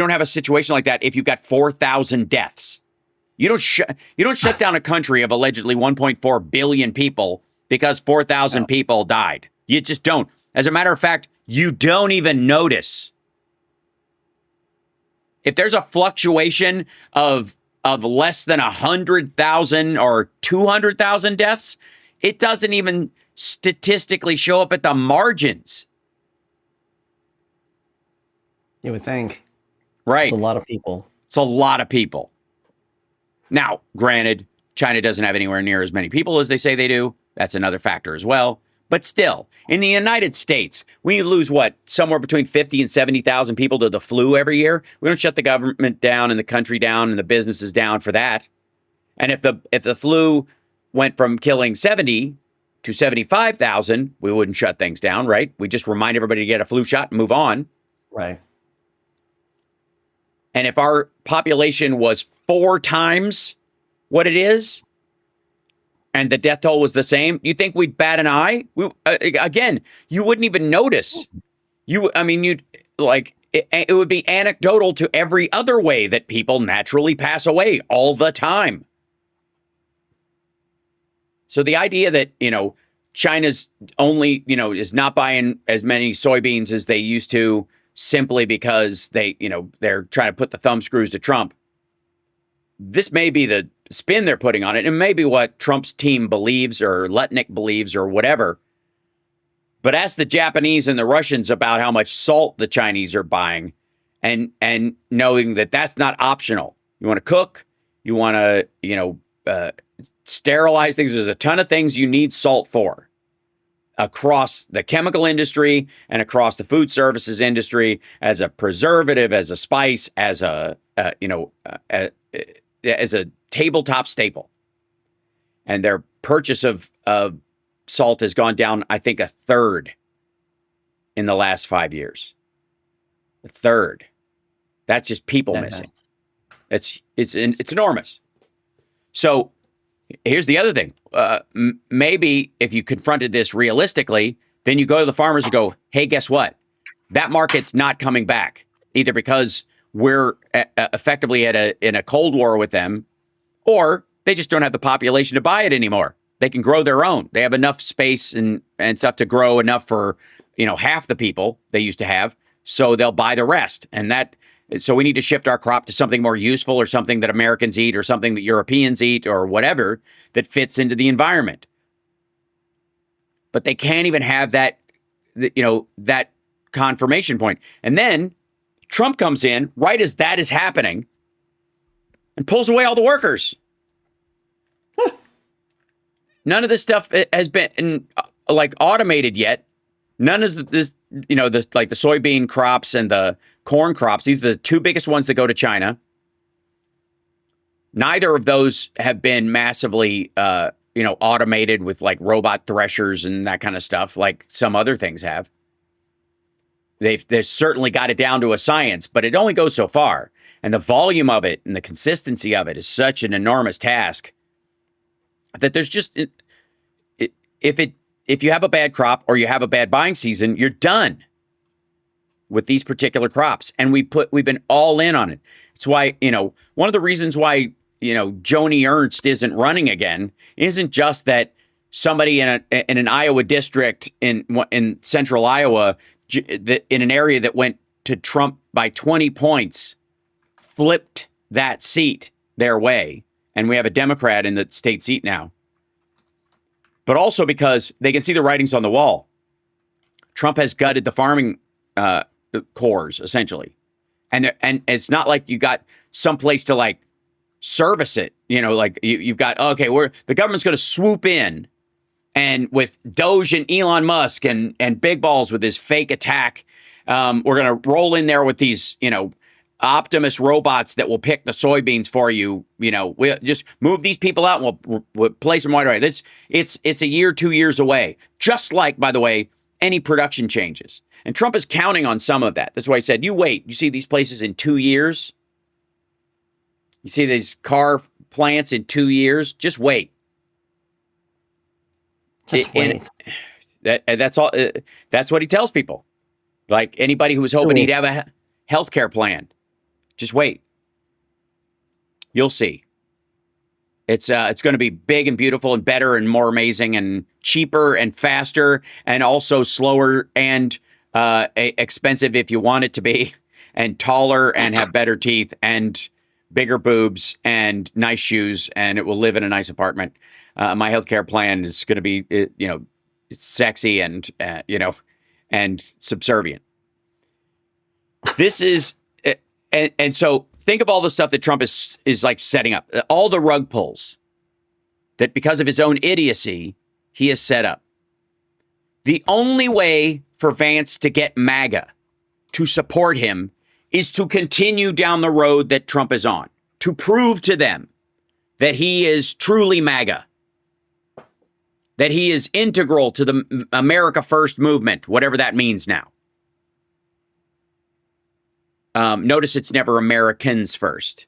have a situation like that if you've got 4,000 deaths. You don't shut down a country of allegedly 1.4 billion people because 4,000 people died. You just don't. As a matter of fact, you don't even notice. If there's a fluctuation of less than 100,000 or 200,000 deaths, it doesn't even statistically show up at the margins. You would think. Right. It's a lot of people. It's a lot of people. Now, granted, China doesn't have anywhere near as many people as they say they do. That's another factor as well. But still, in the United States, we lose somewhere between 50 and 70,000 people to the flu every year. We don't shut the government down and the country down and the businesses down for that. And if the flu went from killing 70 to 75,000, we wouldn't shut things down, right? We just remind everybody to get a flu shot and move on. Right. And if our population was 4 times what it is, and the death toll was the same, you think we'd bat an eye? Again, you wouldn't even notice. It would be anecdotal to every other way that people naturally pass away all the time. So the idea that, China's only, is not buying as many soybeans as they used to simply because they're trying to put the thumb screws to Trump. This may be the spin they're putting on it. And maybe what Trump's team believes or Letnick believes or whatever. But ask the Japanese and the Russians about how much salt the Chinese are buying and knowing that that's not optional. You want to cook, you want to, sterilize things. There's a ton of things you need salt for across the chemical industry and across the food services industry as a preservative, as a spice, as a tabletop staple. And their purchase of salt has gone down, I think, 1/3 in the last 5 years. 1/3. That's just people missing. It's enormous. So here's the other thing. Maybe if you confronted this realistically, then you go to the farmers and go, hey, guess what? That market's not coming back, either because we're effectively in a Cold War with them, or they just don't have the population to buy it anymore. They can grow their own. They have enough space and stuff to grow enough for, half the people they used to have. So they'll buy the rest. So we need to shift our crop to something more useful, or something that Americans eat, or something that Europeans eat, or whatever that fits into the environment. But they can't even have that confirmation point. And then Trump comes in right as that is happening and pulls away all the workers. None of this stuff has been automated yet. None of this, the soybean crops and the corn crops. These are the two biggest ones that go to China. Neither of those have been massively, automated with like robot threshers and that kind of stuff, like some other things have. They've certainly got it down to a science, but it only goes so far. And the volume of it and the consistency of it is such an enormous task that there's just, if you have a bad crop or you have a bad buying season, you're done with these particular crops. And we've been all in on it. It's why, one of the reasons why, Joni Ernst isn't running again isn't just that somebody in an Iowa district in central Iowa, in an area that went to Trump by 20 points, flipped that seat their way. And we have a Democrat in the state seat now. But also because they can see the writings on the wall. Trump has gutted the farming cores, essentially. And it's not like you got someplace to service it. You've got, the government's going to swoop in, and with Doge and Elon Musk and Big Balls with his fake attack, we're going to roll in there with these, Optimus robots that will pick the soybeans for you. We'll just move these people out and we'll place them right away. It's a year, 2 years away. Just like, by the way, any production changes. And Trump is counting on some of that. That's why he said, you wait. You see these places in 2 years? You see these car plants in 2 years? Just wait. Just wait. That's all. That's what he tells people. Like anybody who was hoping he'd have a healthcare plan. Just wait. You'll see. It's going to be big and beautiful and better and more amazing and cheaper and faster and also slower and expensive if you want it to be, and taller and have better teeth and bigger boobs and nice shoes, and it will live in a nice apartment. My healthcare plan is going to be, it's sexy and and subservient. This is. And so think of all the stuff that Trump is setting up, all the rug pulls that because of his own idiocy, he has set up. The only way for Vance to get MAGA to support him is to continue down the road that Trump is on, to prove to them that he is truly MAGA, that he is integral to the America First movement, whatever that means now. Notice it's never Americans first.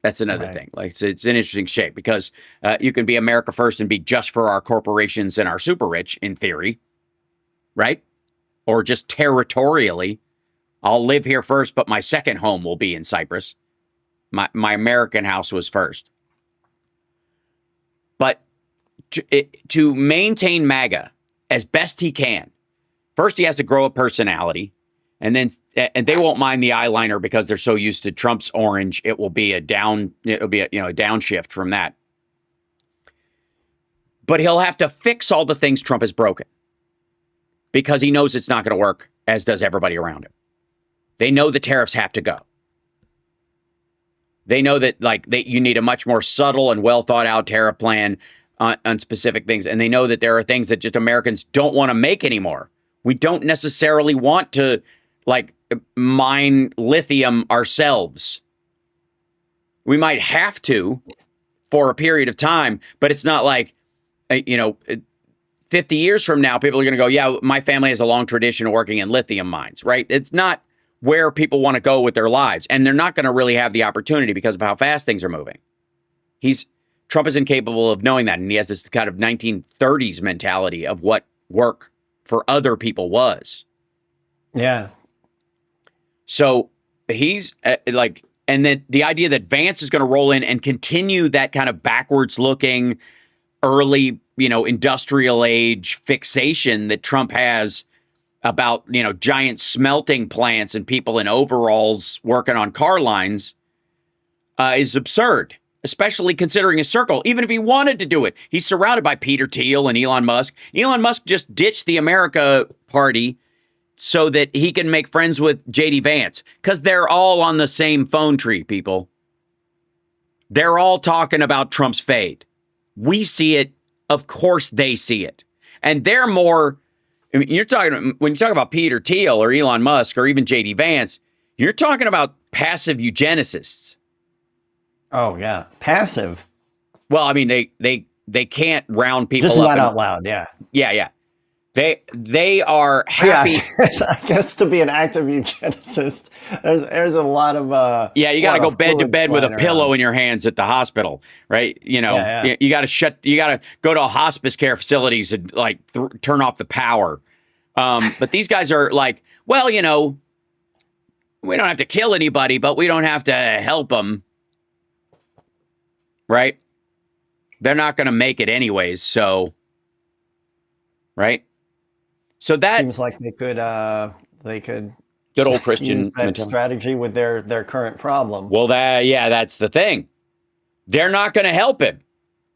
That's another thing. It's an interesting shape because you can be America first and be just for our corporations and our super rich in theory, right? Or just territorially. I'll live here first, but my second home will be in Cyprus. My American house was first. But to maintain MAGA as best he can, first he has to grow a personality. And they won't mind the eyeliner because they're so used to Trump's orange. It'll be a downshift from that. But he'll have to fix all the things Trump has broken because he knows it's not going to work, as does everybody around him. They know the tariffs have to go. They know that you need a much more subtle and well thought out tariff plan on specific things. And they know that there are things that just Americans don't want to make anymore. We don't necessarily want to mine lithium ourselves. We might have to for a period of time, but it's not 50 years from now, people are going to go, yeah, my family has a long tradition of working in lithium mines, right? It's not where people want to go with their lives. And they're not going to really have the opportunity because of how fast things are moving. Trump is incapable of knowing that. And he has this kind of 1930s mentality of what work for other people was. Yeah. So he's and then the idea that Vance is going to roll in and continue that kind of backwards looking early, industrial age fixation that Trump has about, giant smelting plants and people in overalls working on car lines is absurd, especially considering his circle. Even if he wanted to do it, he's surrounded by Peter Thiel and Elon Musk. Elon Musk just ditched the America Party so that he can make friends with J.D. Vance, because they're all on the same phone tree, people. They're all talking about Trump's fade. We see it. Of course they see it. And they're more, when you talk about Peter Thiel or Elon Musk or even J.D. Vance, you're talking about passive eugenicists. Oh, yeah. Passive. Well, I mean, they can't round people just up. Just not out loud, yeah. Yeah. They are happy. Yeah, I guess to be an active eugenicist, there's a lot of you got to go bed to bed with a pillow in your hands at the hospital, right? You got to go to hospice care facilities and turn off the power. But these guys are like, well, we don't have to kill anybody, but we don't have to help them, right? They're not going to make it anyways, so right. So that seems like they could good old Christian use that strategy with their current problem. Well, that's the thing. They're not going to help him.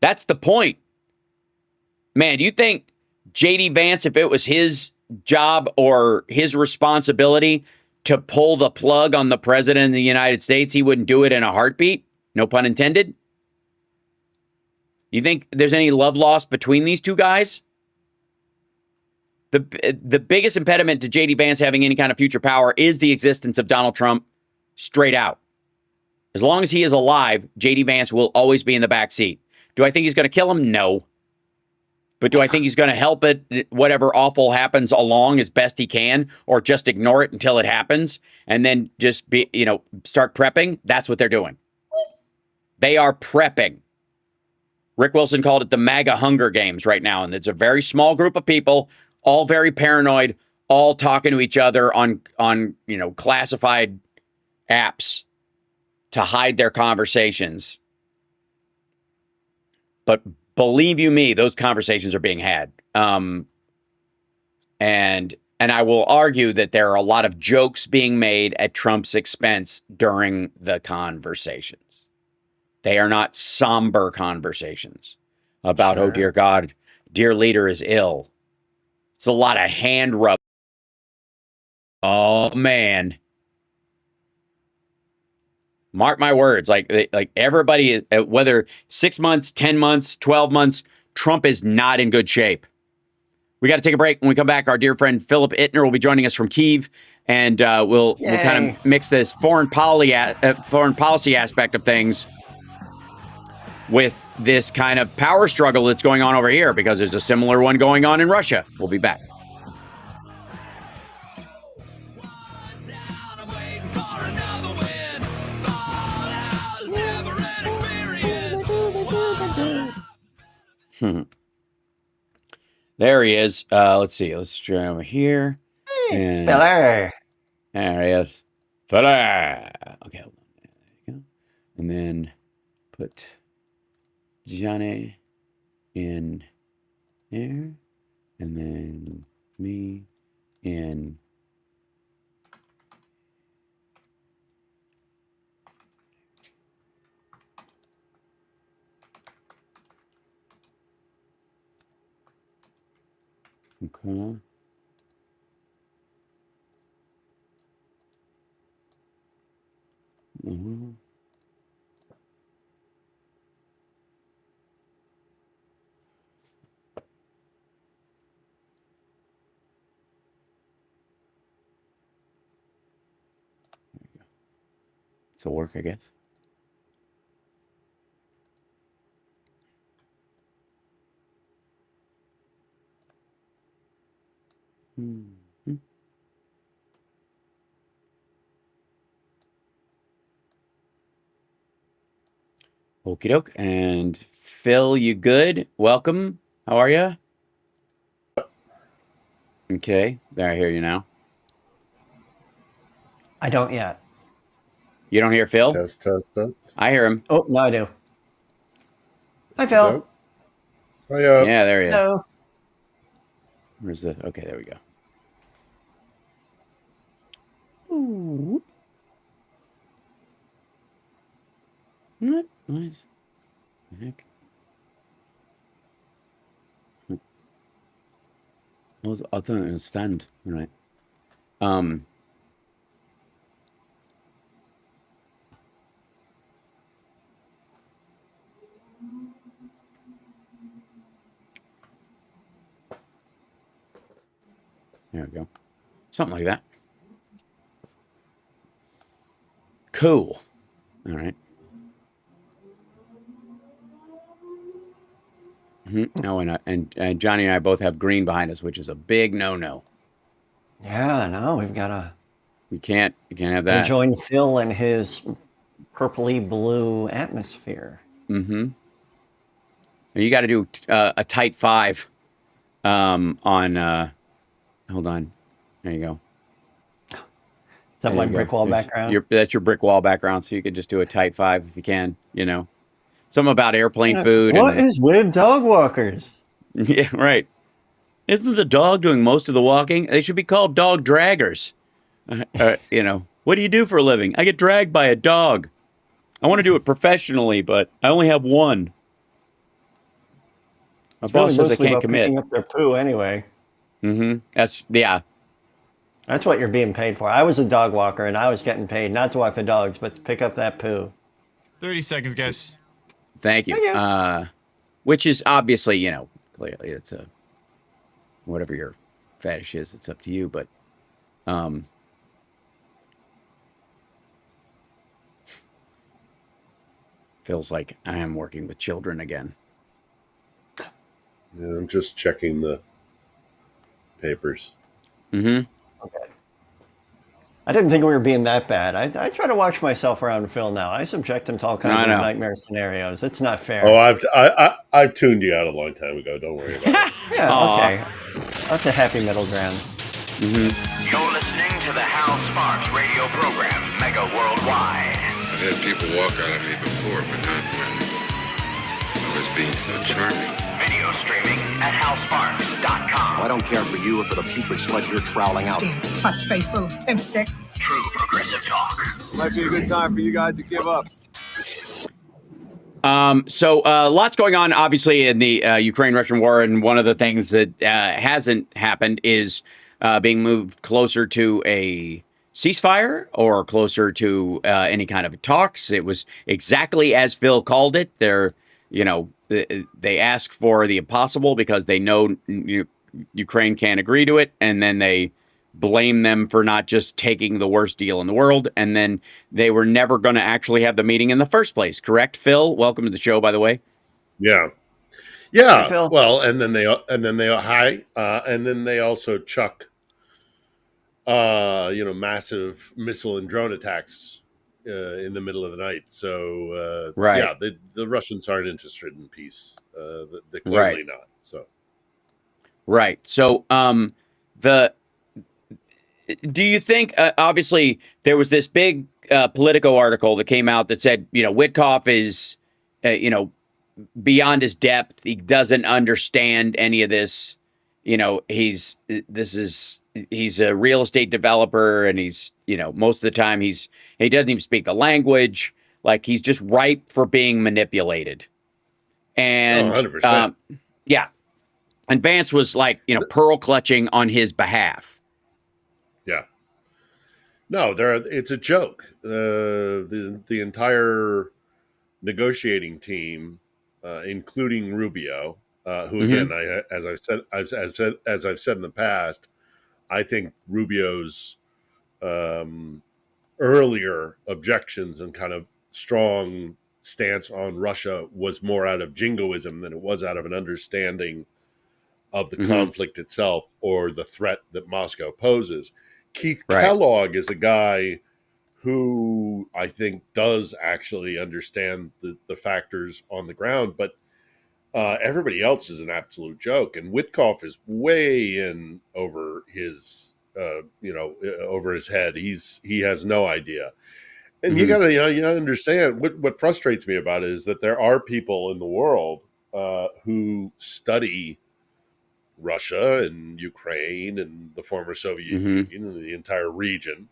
That's the point. Man, do you think J.D. Vance, if it was his job or his responsibility to pull the plug on the president of the United States, he wouldn't do it in a heartbeat? No pun intended. You think there's any love lost between these two guys? The biggest impediment to J.D. Vance having any kind of future power is the existence of Donald Trump, straight out. As long as he is alive, J.D. Vance will always be in the back seat. Do I think he's going to kill him? No. But do I think he's going to help it, whatever awful happens along as best he can, or just ignore it until it happens and then just start prepping? That's what they're doing. They are prepping. Rick Wilson called it the MAGA Hunger Games right now, and it's a very small group of people, all very paranoid, all talking to each other on classified apps to hide their conversations. But believe you me, those conversations are being had. And I will argue that there are a lot of jokes being made at Trump's expense during the conversations. They are not somber conversations about, oh, dear God, dear leader is ill. It's a lot of hand rub. Oh, man. Mark my words. Like everybody, whether 6 months, 10 months, 12 months, Trump is not in good shape. We got to take a break. When we come back, our dear friend Philip Ittner will be joining us from Kyiv, and we'll kind of mix this foreign policy aspect of things with this kind of power struggle that's going on over here, because there's a similar one going on in Russia. We'll be back. There he is. Let's see. Let's try over here. And there he is. Okay, hold on. There you go. And then put Johnny in there. And then me in. Okay. Mm-hmm. This'll work, I guess. Mm-hmm. Okie doke. And Phil, you good? Welcome. How are you? Okay. There, I hear you now. I don't yet. You don't hear Phil? Test, test, test. I hear him. Oh, no, I do. Hi, Phil. Nope. Hi, Yeah, there he is. Hello. Where's the... Okay, there we go. Ooh. What? Nice. The heck? I thought it was stand. All right. There we go. Something like that. Cool. All right. Oh, and Johnny and I both have green behind us, which is a big no-no. Yeah, no, we've got to. You can't have that. Join Phil in his purpley blue atmosphere. And you got to do a tight 5 on. Hold on. There you go. Is that my brick wall background? That's your brick wall background, so you could just do a tight 5 if you can. You know, something about airplane food. What is with dog walkers? Yeah, right. Isn't the dog doing most of the walking? They should be called dog draggers. You know, what do you do for a living? I get dragged by a dog. I want to do it professionally, but I only have one. My boss says I can't commit. Picking up their poo anyway. That's That's what you're being paid for. I was a dog walker, and I was getting paid not to walk the dogs, but to pick up that poo. 30 seconds, guys. Thank you. Which is obviously, you know, clearly it's a whatever your fetish is. It's up to you, but feels like I am working with children again. Yeah, I'm just checking the papers. Okay. I didn't think we were being that bad. I try to watch myself around Phil now. I subject him to all kinds of nightmare scenarios. It's not fair. Oh, I've tuned you out a long time ago. Don't worry about it. Yeah, okay. That's a happy middle ground. You're listening to the Hal Sparks radio program, Mega Worldwide. I've had people walk out of me before, but not when I was being so charming. Video streaming at halsparks.com. Well, I don't care for you or for the putrid sludge you're troweling out. Plus-face little pimp stick. True progressive talk. Might be a good time for you guys to give up. So lots going on, obviously, in the Ukraine-Russian war, and one of the things that hasn't happened is being moved closer to a ceasefire or closer to any kind of talks. It was exactly as Phil called it. They ask for the impossible because they know Ukraine can't agree to it, and then they blame them for not just taking the worst deal in the world, and then they were never going to actually have the meeting in the first place. Correct, Phil? Welcome to the show, by the way. Yeah. Hey, Phil. Well, and then they also chuck massive missile and drone attacks in the middle of the night. So right. Yeah, the Russians aren't interested in peace. They're clearly not. So right. So do you think, obviously, there was this big Politico article that came out that said, Witkoff is, beyond his depth. He doesn't understand any of this. He's a real estate developer, and he's, most of the time he doesn't even speak the language. Like, he's just ripe for being manipulated. And 100%. Yeah. And Vance was like, pearl clutching on his behalf. Yeah. No, it's a joke. The entire negotiating team, including Rubio, who again, as I've said in the past, I think Rubio's earlier objections and kind of strong stance on Russia was more out of jingoism than it was out of an understanding of the conflict itself or the threat that Moscow poses. Keith Kellogg is a guy who I think does actually understand the factors on the ground, but everybody else is an absolute joke. And Witkoff is way in over his, over his head. He has no idea. And you gotta, you understand what frustrates me about it is that there are people in the world who study Russia and Ukraine and the former Soviet Union and the entire region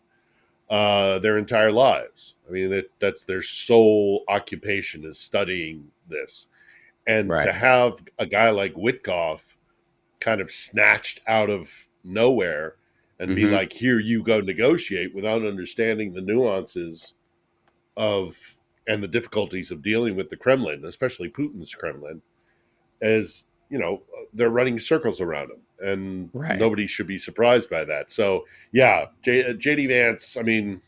their entire lives. I mean, that's their sole occupation is studying this. And to have a guy like Witkoff kind of snatched out of nowhere and be like, here, you go negotiate without understanding the nuances of and the difficulties of dealing with the Kremlin, especially Putin's Kremlin, as, they're running circles around him. And nobody should be surprised by that. So, yeah, J.D. Vance, I mean,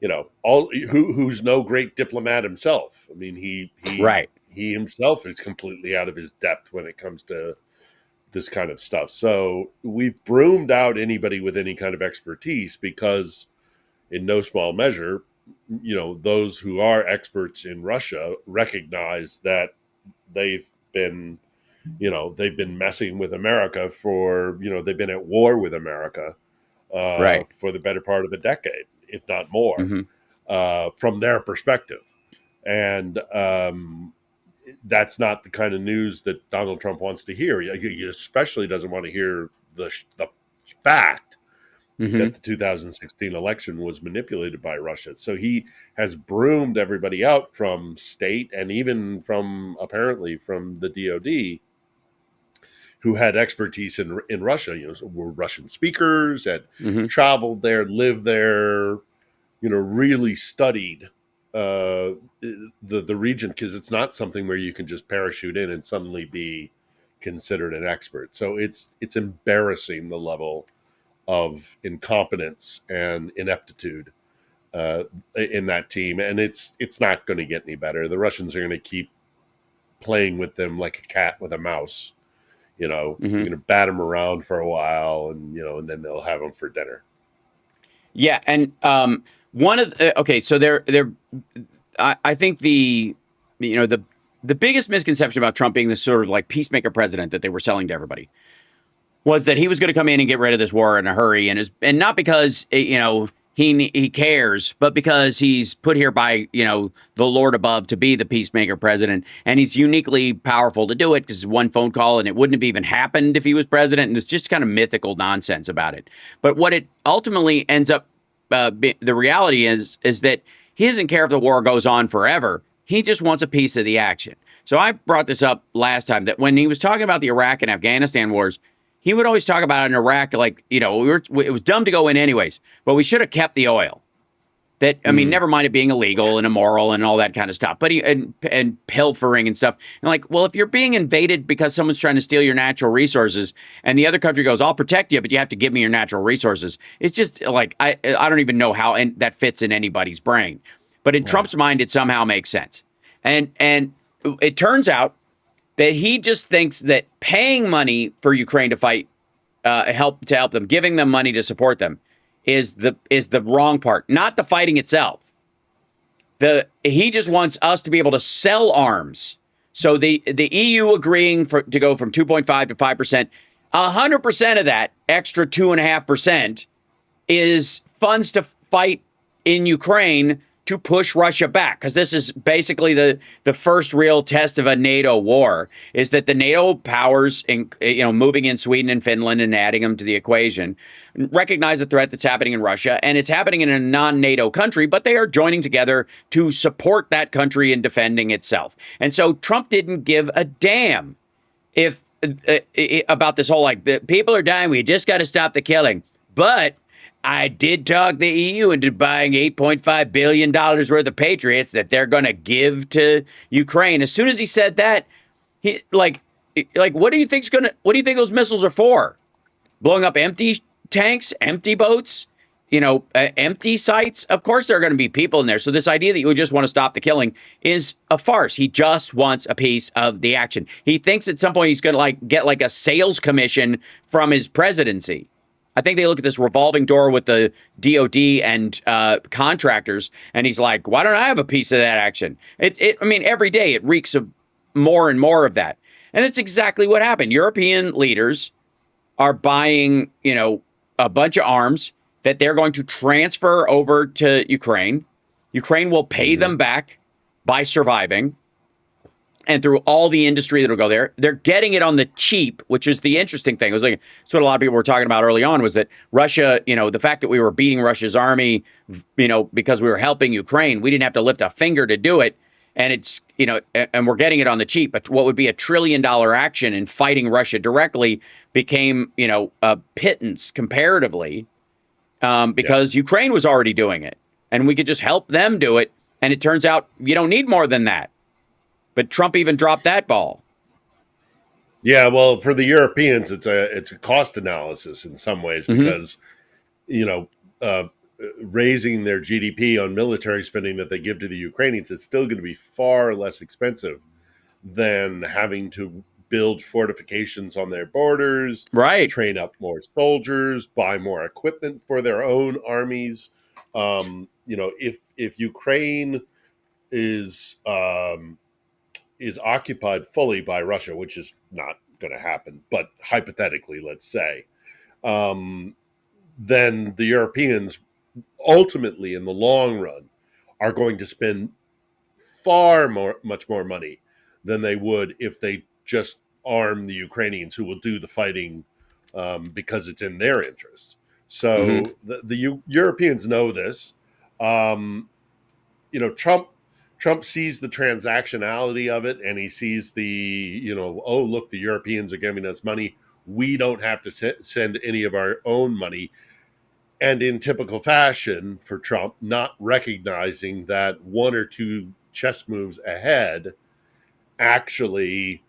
who's no great diplomat himself. I mean, he himself is completely out of his depth when it comes to this kind of stuff. So we've broomed out anybody with any kind of expertise because, in no small measure, those who are experts in Russia recognize that they've been messing with America for, they've been at war with America for the better part of a decade, if not more, from their perspective. And that's not the kind of news that Donald Trump wants to hear. He especially doesn't want to hear the fact that the 2016 election was manipulated by Russia. So he has broomed everybody out from state and even apparently from the DOD who had expertise in Russia, were Russian speakers, had traveled there, lived there, really studied the region, because it's not something where you can just parachute in and suddenly be considered an expert. So it's embarrassing, the level of incompetence and ineptitude in that team, and it's not going to get any better. The Russians are going to keep playing with them like a cat with a mouse. They're going to bat them around for a while, and and then they'll have them for dinner. Yeah, and one of so I think the biggest misconception about Trump being this sort of like peacemaker president that they were selling to everybody was that he was going to come in and get rid of this war in a hurry, and not because he cares, but because he's put here by the Lord above to be the peacemaker president, and he's uniquely powerful to do it because it's one phone call and it wouldn't have even happened if he was president, and it's just kind of mythical nonsense about it. But what it ultimately ends up the reality is that he doesn't care if the war goes on forever. He just wants a piece of the action. So I brought this up last time that when he was talking about the Iraq and Afghanistan wars, he would always talk about in Iraq, like, it was dumb to go in anyways, but we should have kept the oil. Never mind it being illegal and immoral and all that kind of stuff, but and pilfering and stuff. And like, well, if you're being invaded because someone's trying to steal your natural resources and the other country goes, I'll protect you, but you have to give me your natural resources. It's just like, I don't even know how that fits in anybody's brain. But in Trump's mind, it somehow makes sense. And it turns out that he just thinks that paying money for Ukraine to fight, help them, giving them money to support them, is the wrong part, not the fighting itself. He just wants us to be able to sell arms. So the EU agreeing to go from 2.5 to 5%, 100% of that extra 2.5% is funds to fight in Ukraine to push Russia back, because this is basically the first real test of a NATO war, is that the NATO powers, moving in Sweden and Finland and adding them to the equation, recognize the threat that's happening in Russia, and it's happening in a non-NATO country, but they are joining together to support that country in defending itself. And so Trump didn't give a damn about this whole, like, the people are dying, we just got to stop the killing. But I did talk the EU into buying $8.5 billion worth of Patriots that they're going to give to Ukraine. As soon as he said that, he what do you think those missiles are for? Blowing up empty tanks, empty boats, empty sites? Of course there are going to be people in there. So this idea that you just want to stop the killing is a farce. He just wants a piece of the action. He thinks at some point he's going to get a sales commission from his presidency. I think they look at this revolving door with the DOD and contractors, and he's like, why don't I have a piece of that action? I mean, every day it reeks of more and more of that. And that's exactly what happened. European leaders are buying, a bunch of arms that they're going to transfer over to Ukraine. Ukraine will pay them back by surviving. And through all the industry that'll go there, they're getting it on the cheap, which is the interesting thing. It was like, that's what a lot of people were talking about early on, was that Russia, the fact that we were beating Russia's army, because we were helping Ukraine, we didn't have to lift a finger to do it. And it's, and we're getting it on the cheap. But what would be $1 trillion action in fighting Russia directly became, a pittance comparatively, because Ukraine was already doing it. And we could just help them do it. And it turns out you don't need more than that. But Trump even dropped that ball. Yeah, well, for the Europeans, it's a cost analysis in some ways because, raising their GDP on military spending that they give to the Ukrainians is still going to be far less expensive than having to build fortifications on their borders, train up more soldiers, buy more equipment for their own armies. If Ukraine is occupied fully by Russia, which is not going to happen, but hypothetically, let's say, then the Europeans ultimately, in the long run, are going to spend much more money than they would if they just arm the Ukrainians, who will do the fighting because it's in their interests. So the Europeans know this. Trump sees the transactionality of it, and he sees the, oh, look, the Europeans are giving us money. We don't have to send any of our own money. And in typical fashion for Trump, not recognizing that one or two chess moves ahead, actually,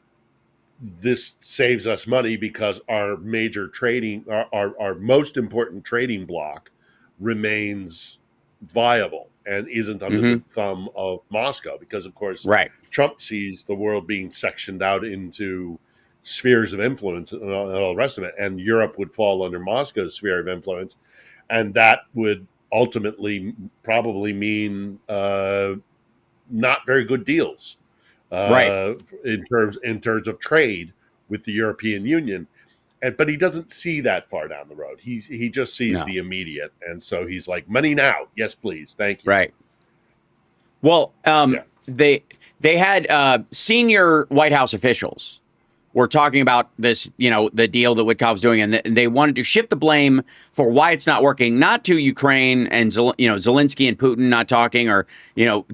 this saves us money because our major trading, our most important trading bloc remains viable and isn't under the thumb of Moscow, because, of course, Trump sees the world being sectioned out into spheres of influence and all the rest of it, and Europe would fall under Moscow's sphere of influence, and that would ultimately probably mean not very good deals in terms of trade with the European Union. But he doesn't see that far down the road. He just sees the immediate. And so he's like, money now. Yes, please. Thank you. Right. Well, they had senior White House officials were talking about this, the deal that Witkoff was doing, and they wanted to shift the blame for why it's not working, not to Ukraine and, Zelensky and Putin not talking, or,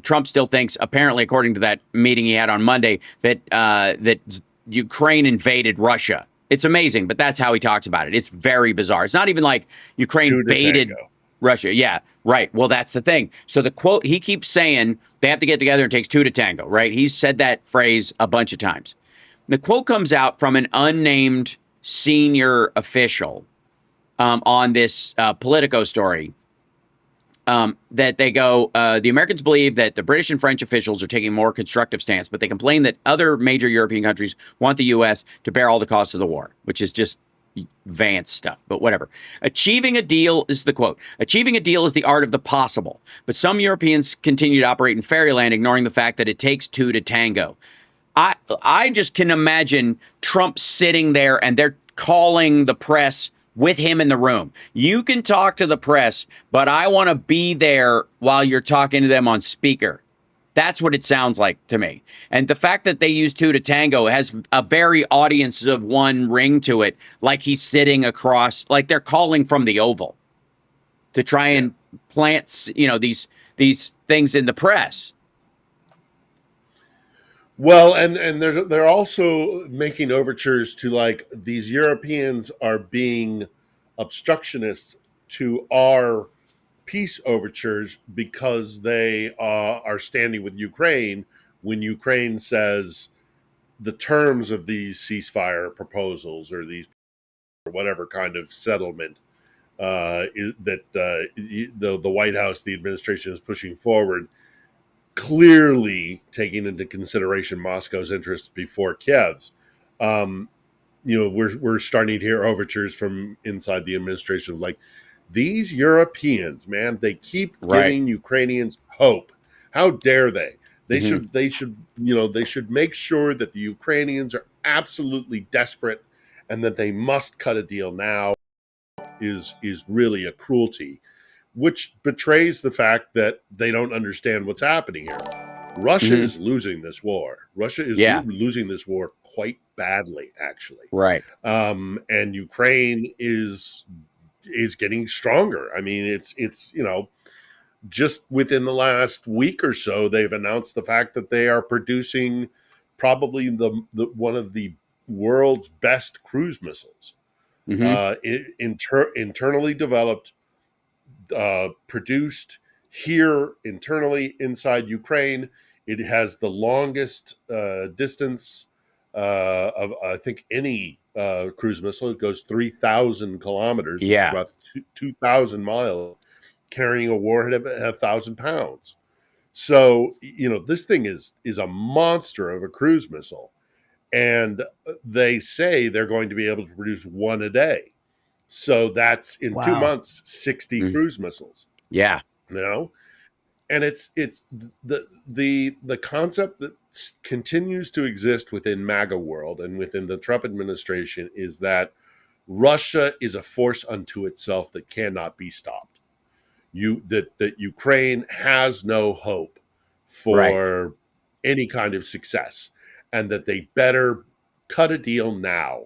Trump still thinks, apparently, according to that meeting he had on Monday, that Ukraine invaded Russia. It's amazing, but that's how he talks about it. It's very bizarre. It's not even like Ukraine baited Russia. Yeah, right. Well, that's the thing. So the quote, he keeps saying they have to get together and it takes two to tango, right? He's said that phrase a bunch of times. The quote comes out from an unnamed senior official on this Politico story. That they go, the Americans believe that the British and French officials are taking a more constructive stance, but they complain that other major European countries want the U.S. to bear all the costs of the war, which is just Vance stuff, but whatever. Achieving a deal is the quote. Achieving a deal is the art of the possible, but some Europeans continue to operate in fairyland, ignoring the fact that it takes two to tango. I just can imagine Trump sitting there and they're calling the press with him in the room. You can talk to the press, but I want to be there while you're talking to them on speaker. That's what it sounds like to me. And the fact that they use two to tango has a very audience of one ring to it, like he's sitting across, like they're calling from the Oval to try and plant, these things in the press. Well, and they're also making overtures to, like, these Europeans are being obstructionists to our peace overtures because they are standing with Ukraine when Ukraine says the terms of these ceasefire proposals or these or whatever kind of settlement that the White House, the administration is pushing forward, clearly taking into consideration Moscow's interests before Kiev's. we're starting to hear overtures from inside the administration of like, these Europeans, man, they keep giving Ukrainians hope. How dare they? They should make sure that the Ukrainians are absolutely desperate and that they must cut a deal now is really a cruelty, which betrays the fact that they don't understand what's happening here. Russia is losing this war. Russia is losing this war quite badly, actually. Right. And Ukraine is getting stronger. I mean, it's just within the last week or so, they've announced the fact that they are producing probably the one of the world's best cruise missiles, internally developed, produced here internally inside Ukraine. It has the longest distance of I think any cruise missile. It goes 3,000 kilometers, which is about 2,000 miles, carrying a warhead of 1,000 pounds. So, this thing is a monster of a cruise missile. And they say they're going to be able to produce one a day. So that's in 2 months, 60 cruise missiles. Yeah. And it's the concept that continues to exist within MAGA world and within the Trump administration is that Russia is a force unto itself that cannot be stopped. That Ukraine has no hope for any kind of success, and that they better cut a deal now,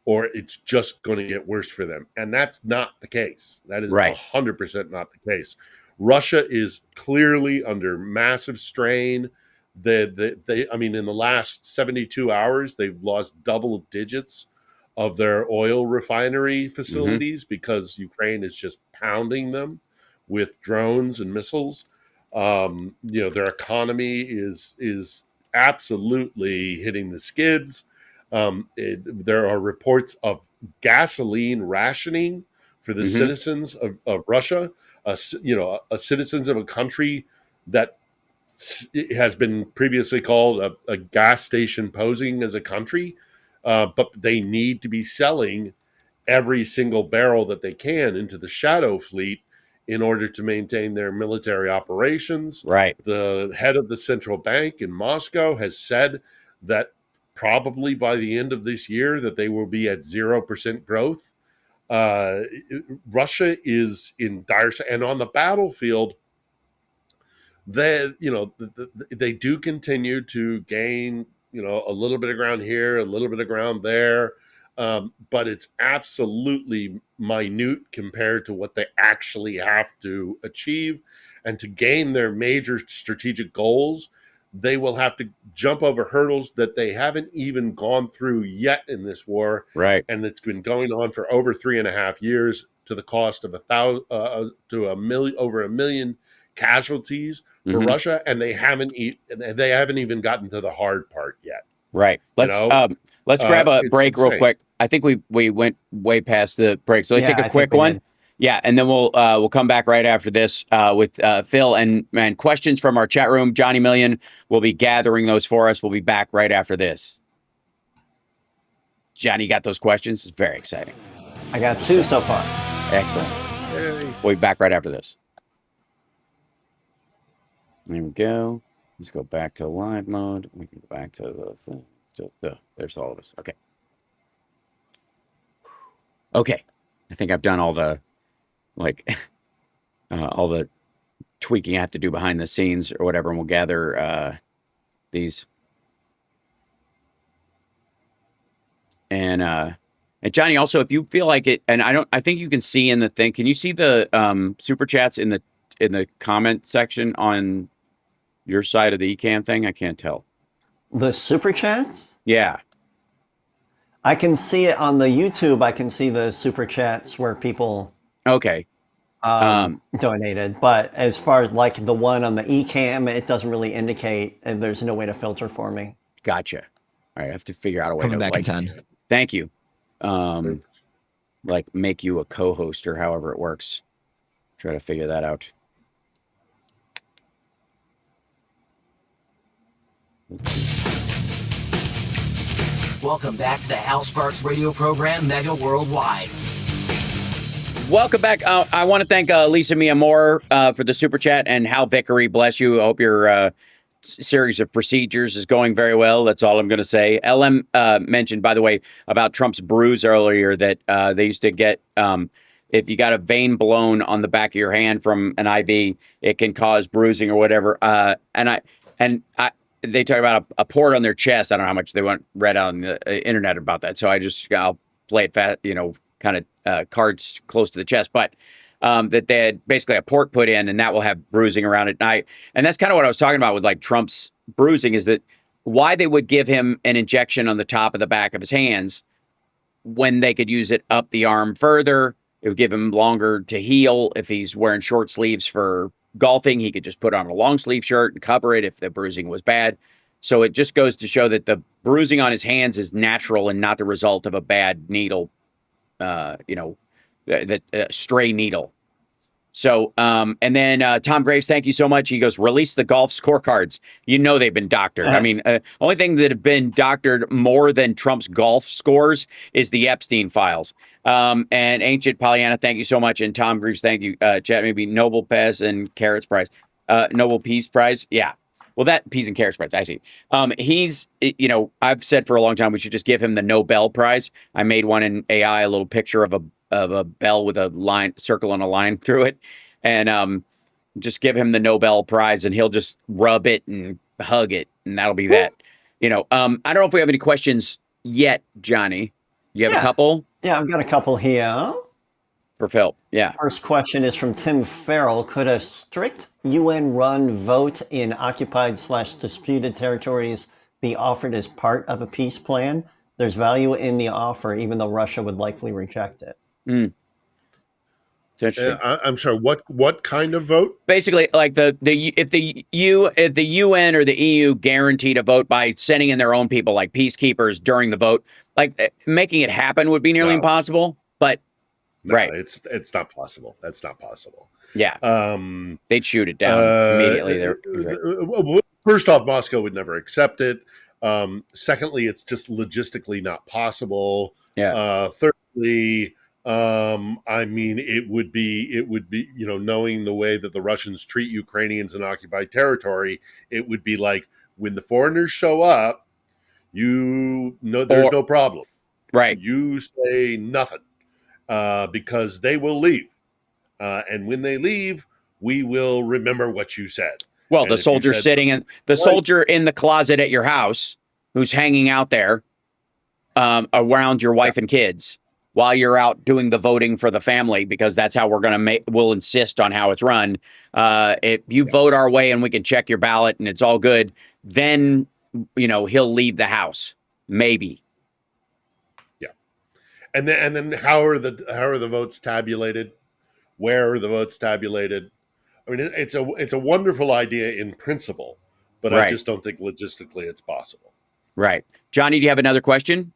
or it's just going to get worse for them. And that's not the case. That is 100% not the case. Russia is clearly under massive strain. I mean, in the last 72 hours, they've lost double digits of their oil refinery facilities because Ukraine is just pounding them with drones and missiles. Their economy is absolutely hitting the skids. There are reports of gasoline rationing for the citizens of Russia, citizens of a country that has been previously called a gas station posing as a country, but they need to be selling every single barrel that they can into the shadow fleet in order to maintain their military operations. Right. The head of the central bank in Moscow has said that probably by the end of this year that they will be at 0% growth. Russia is in dire, and on the battlefield, they do continue to gain, a little bit of ground here, a little bit of ground there. But it's absolutely minute compared to what they actually have to achieve. And to gain their major strategic goals, they will have to jump over hurdles that they haven't even gone through yet in this war. Right. And it's been going on for over 3.5 years to the cost of over 1 million casualties for Russia. And they haven't even gotten to the hard part yet. Right. Let's grab a break real quick. I think we went way past the break, so let's take a quick one. Yeah, and then we'll come back right after this with Phil and questions from our chat room. Johnny Million will be gathering those for us. We'll be back right after this. Johnny, you got those questions? It's very exciting. I got 2 so far. Excellent. We'll be back right after this. There we go. Let's go back to live mode. We can go back to the thing. There's all of us. Okay. Okay. I think I've done all the, all the tweaking I have to do behind the scenes or whatever, and we'll gather these. And Johnny, also, if you feel like it, and I think you can see in the thing. Can you see the super chats in the comment section on your side of the Ecamm thing? I can't tell. The super chats? Yeah. I can see it on the YouTube. I can see the super chats where people donated. But as far as the one on the Ecamm, it doesn't really indicate, and there's no way to filter for me. Gotcha. All right, I have to figure out a way Coming back in 10. Thank you. Make you a co-host or however it works. Try to figure that out. Welcome back to the Hal Sparks radio program, Mega Worldwide. Welcome back. I want to thank Lisa Mia Moore for the super chat, and Hal Vickery, bless you. I hope your series of procedures is going very well. That's all I'm going to say. LM mentioned, by the way, about Trump's bruise earlier that they used to get if you got a vein blown on the back of your hand from an IV, it can cause bruising or whatever. They talk about a port on their chest. I don't know how much they read on the internet about that. So I'll play it fast, kind of cards close to the chest, but that they had basically a port put in, and that will have bruising around it. And that's kind of what I was talking about with like Trump's bruising, is that why they would give him an injection on the top of the back of his hands when they could use it up the arm further. It would give him longer to heal. If he's wearing short sleeves for golfing, he could just put on a long sleeve shirt and cover it if the bruising was bad. So it just goes to show that the bruising on his hands is natural and not the result of a bad needle. Stray needle. So, and then Tom Graves, thank you so much. He goes, release the golf scorecards. They've been doctored. I mean, only thing that have been doctored more than Trump's golf scores is the Epstein files. And Ancient Pollyanna, thank you so much. And Tom Graves, thank you. Chat, maybe Nobel Peace and Carrots Prize. Nobel Peace Prize. Yeah. Well, that Peas and Carrots Prize, I see. He's, I've said for a long time we should just give him the Nobel Prize. I made one in AI, a little picture of a bell with a circle and a line through it, and just give him the Nobel Prize, and he'll just rub it and hug it, and that'll be that. I don't know if we have any questions yet, Johnny. You have a couple? Yeah, I've got a couple here. For Phil, yeah. First question is from Tim Farrell. Could a strict UN-run vote in occupied/disputed territories be offered as part of a peace plan? There's value in the offer, even though Russia would likely reject it. It's interesting. I'm sorry. What kind of vote? Basically, like if the UN or the EU guaranteed a vote by sending in their own people, like peacekeepers during the vote, like making it happen would be nearly impossible. But no, right, it's not possible. That's not possible. Yeah, they'd shoot it down immediately. First off, Moscow would never accept it. Secondly, it's just logistically not possible. Yeah. Thirdly, I mean, it would be, knowing the way that the Russians treat Ukrainians in occupied territory, it would be like when the foreigners show up, there's no problem. Right. You say nothing. Because they will leave. And when they leave, we will remember what you said. Well, the soldier soldier in the closet at your house who's hanging out there around your wife and kids while you're out doing the voting for the family, because that's how we'll insist on how it's run. If you vote our way and we can check your ballot and it's all good, then, he'll leave the house. Maybe. And then how are the votes tabulated? Where are the votes tabulated? I mean, it's a wonderful idea in principle, but right. I just don't think logistically it's possible. Right. Johnny, do you have another question?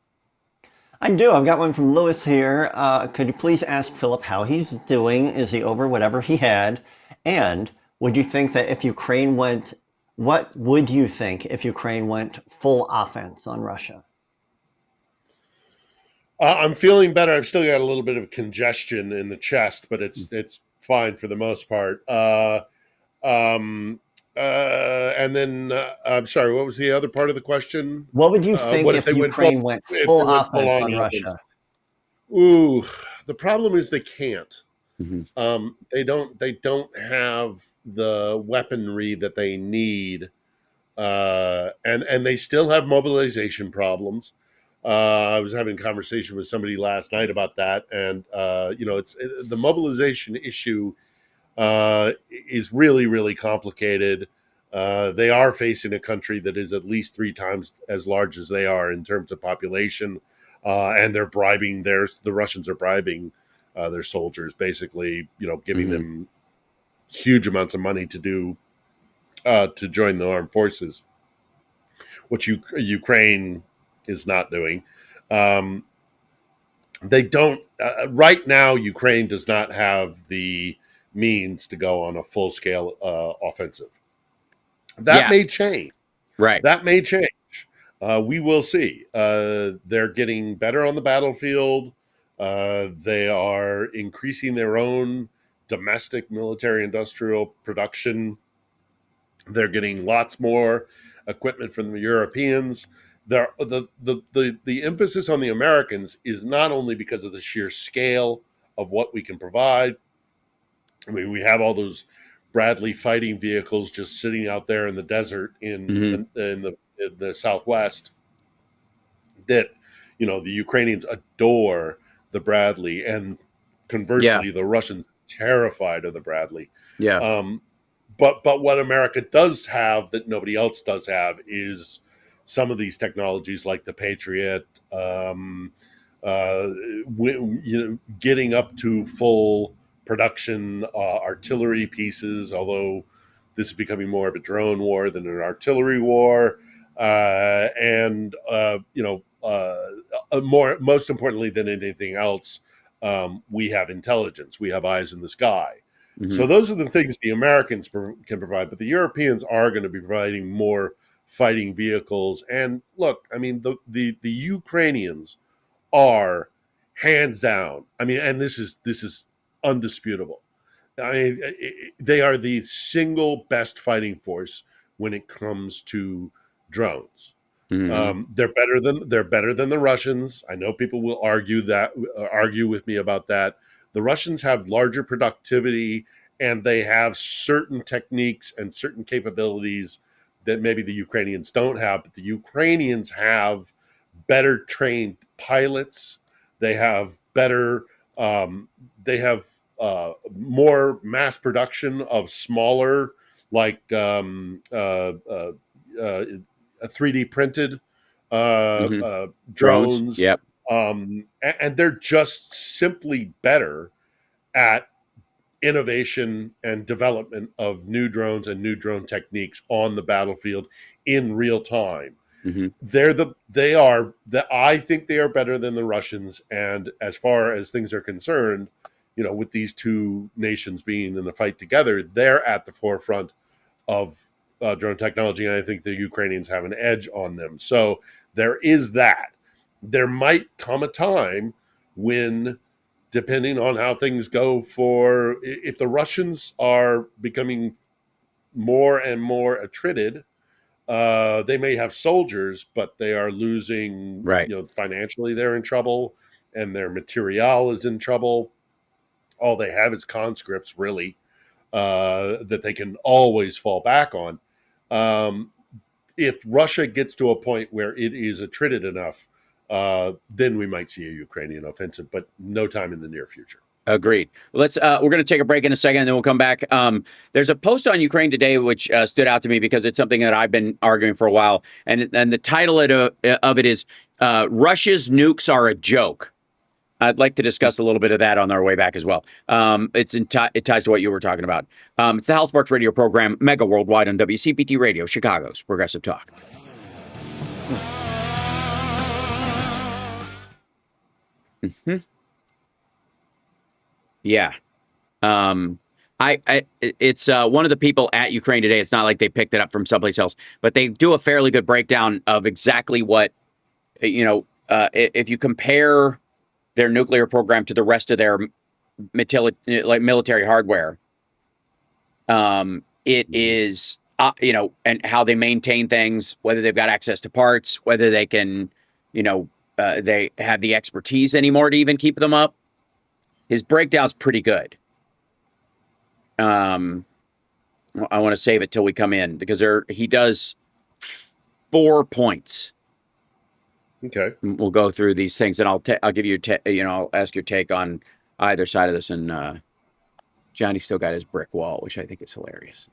I do. I've got one from Lewis here. Could you please ask Philip how he's doing? Is he over whatever he had? And would you think that if Ukraine what would you think if Ukraine went full offense on Russia? I'm feeling better. I've still got a little bit of congestion in the chest, but it's fine for the most part. And then I'm sorry, what was the other part of the question? What would you think if Ukraine went full offense on Russia? Ooh, the problem is they can't. Mm-hmm. They don't have the weaponry that they need, and they still have mobilization problems. I was having a conversation with somebody last night about that, and it's the mobilization issue is really, really complicated. They are facing a country that is at least 3 times as large as they are in terms of population, and they're bribing the Russians are bribing their soldiers, basically, giving them huge amounts of money to join the armed forces, which Ukraine is not doing. They don't right now. Ukraine does not have the means to go on a full-scale offensive. That may change. Right. That may change. we will see. They're getting better on the battlefield. They are increasing their own domestic military-industrial production. They're getting lots more equipment from the Europeans. The emphasis on the Americans is not only because of the sheer scale of what we can provide. I mean, we have all those Bradley fighting vehicles just sitting out there in the desert in the Southwest that, you know, the Ukrainians adore the Bradley, and conversely, the Russians are terrified of the Bradley. But what America does have that nobody else does have is some of these technologies like the Patriot, getting up to full production artillery pieces, although this is becoming more of a drone war than an artillery war. Most importantly than anything else, we have intelligence. We have eyes in the sky. So those are the things the Americans can provide, but the Europeans are going to be providing more fighting vehicles. And look, I mean, the Ukrainians are hands down. I mean, and this is undisputable. I mean, they are the single best fighting force when it comes to drones. They're better than the Russians. I know people will argue with me about that. The Russians have larger productivity, and they have certain techniques and certain capabilities that maybe the Ukrainians don't have. But the Ukrainians have better trained pilots. They have better. More mass production of smaller, like a 3D printed drones. Yep. And they're just simply better at innovation and development of new drones and new drone techniques on the battlefield in real time. I think they are better than the Russians. And as far as things are concerned, you know, with these two nations being in the fight together, they're at the forefront of drone technology, and I think the Ukrainians have an edge on them. So there is that. There might come a time when, depending on how things go, if the Russians are becoming more and more attrited, they may have soldiers, but they are losing. Right. You know, financially they're in trouble, and their material is in trouble. All they have is conscripts, really, that they can always fall back on. If Russia gets to a point where it is attrited enough, then we might see a Ukrainian offensive, but no time in the near future. Agreed. Let's. We're going to take a break in a second, and then we'll come back. There's a post on Ukraine today which stood out to me because it's something that I've been arguing for a while, and the title of it is "Russia's nukes are a joke." I'd like to discuss a little bit of that on our way back as well. It ties to what you were talking about. It's the Hal Sparks radio program, Mega Worldwide on WCPT Radio, Chicago's Progressive Talk. Yeah. It's one of the people at Ukraine today. It's not like they picked it up from someplace else, but they do a fairly good breakdown of exactly what, if you compare their nuclear program to the rest of their military hardware. It is, and how they maintain things, whether they've got access to parts, whether they can, they have the expertise anymore to even keep them up. His breakdown's pretty good. I want to save it till we come in because he does 4 points. Okay, we'll go through these things, and I'll give you I'll ask your take on either side of this. And Johnny's still got his brick wall, which I think is hilarious.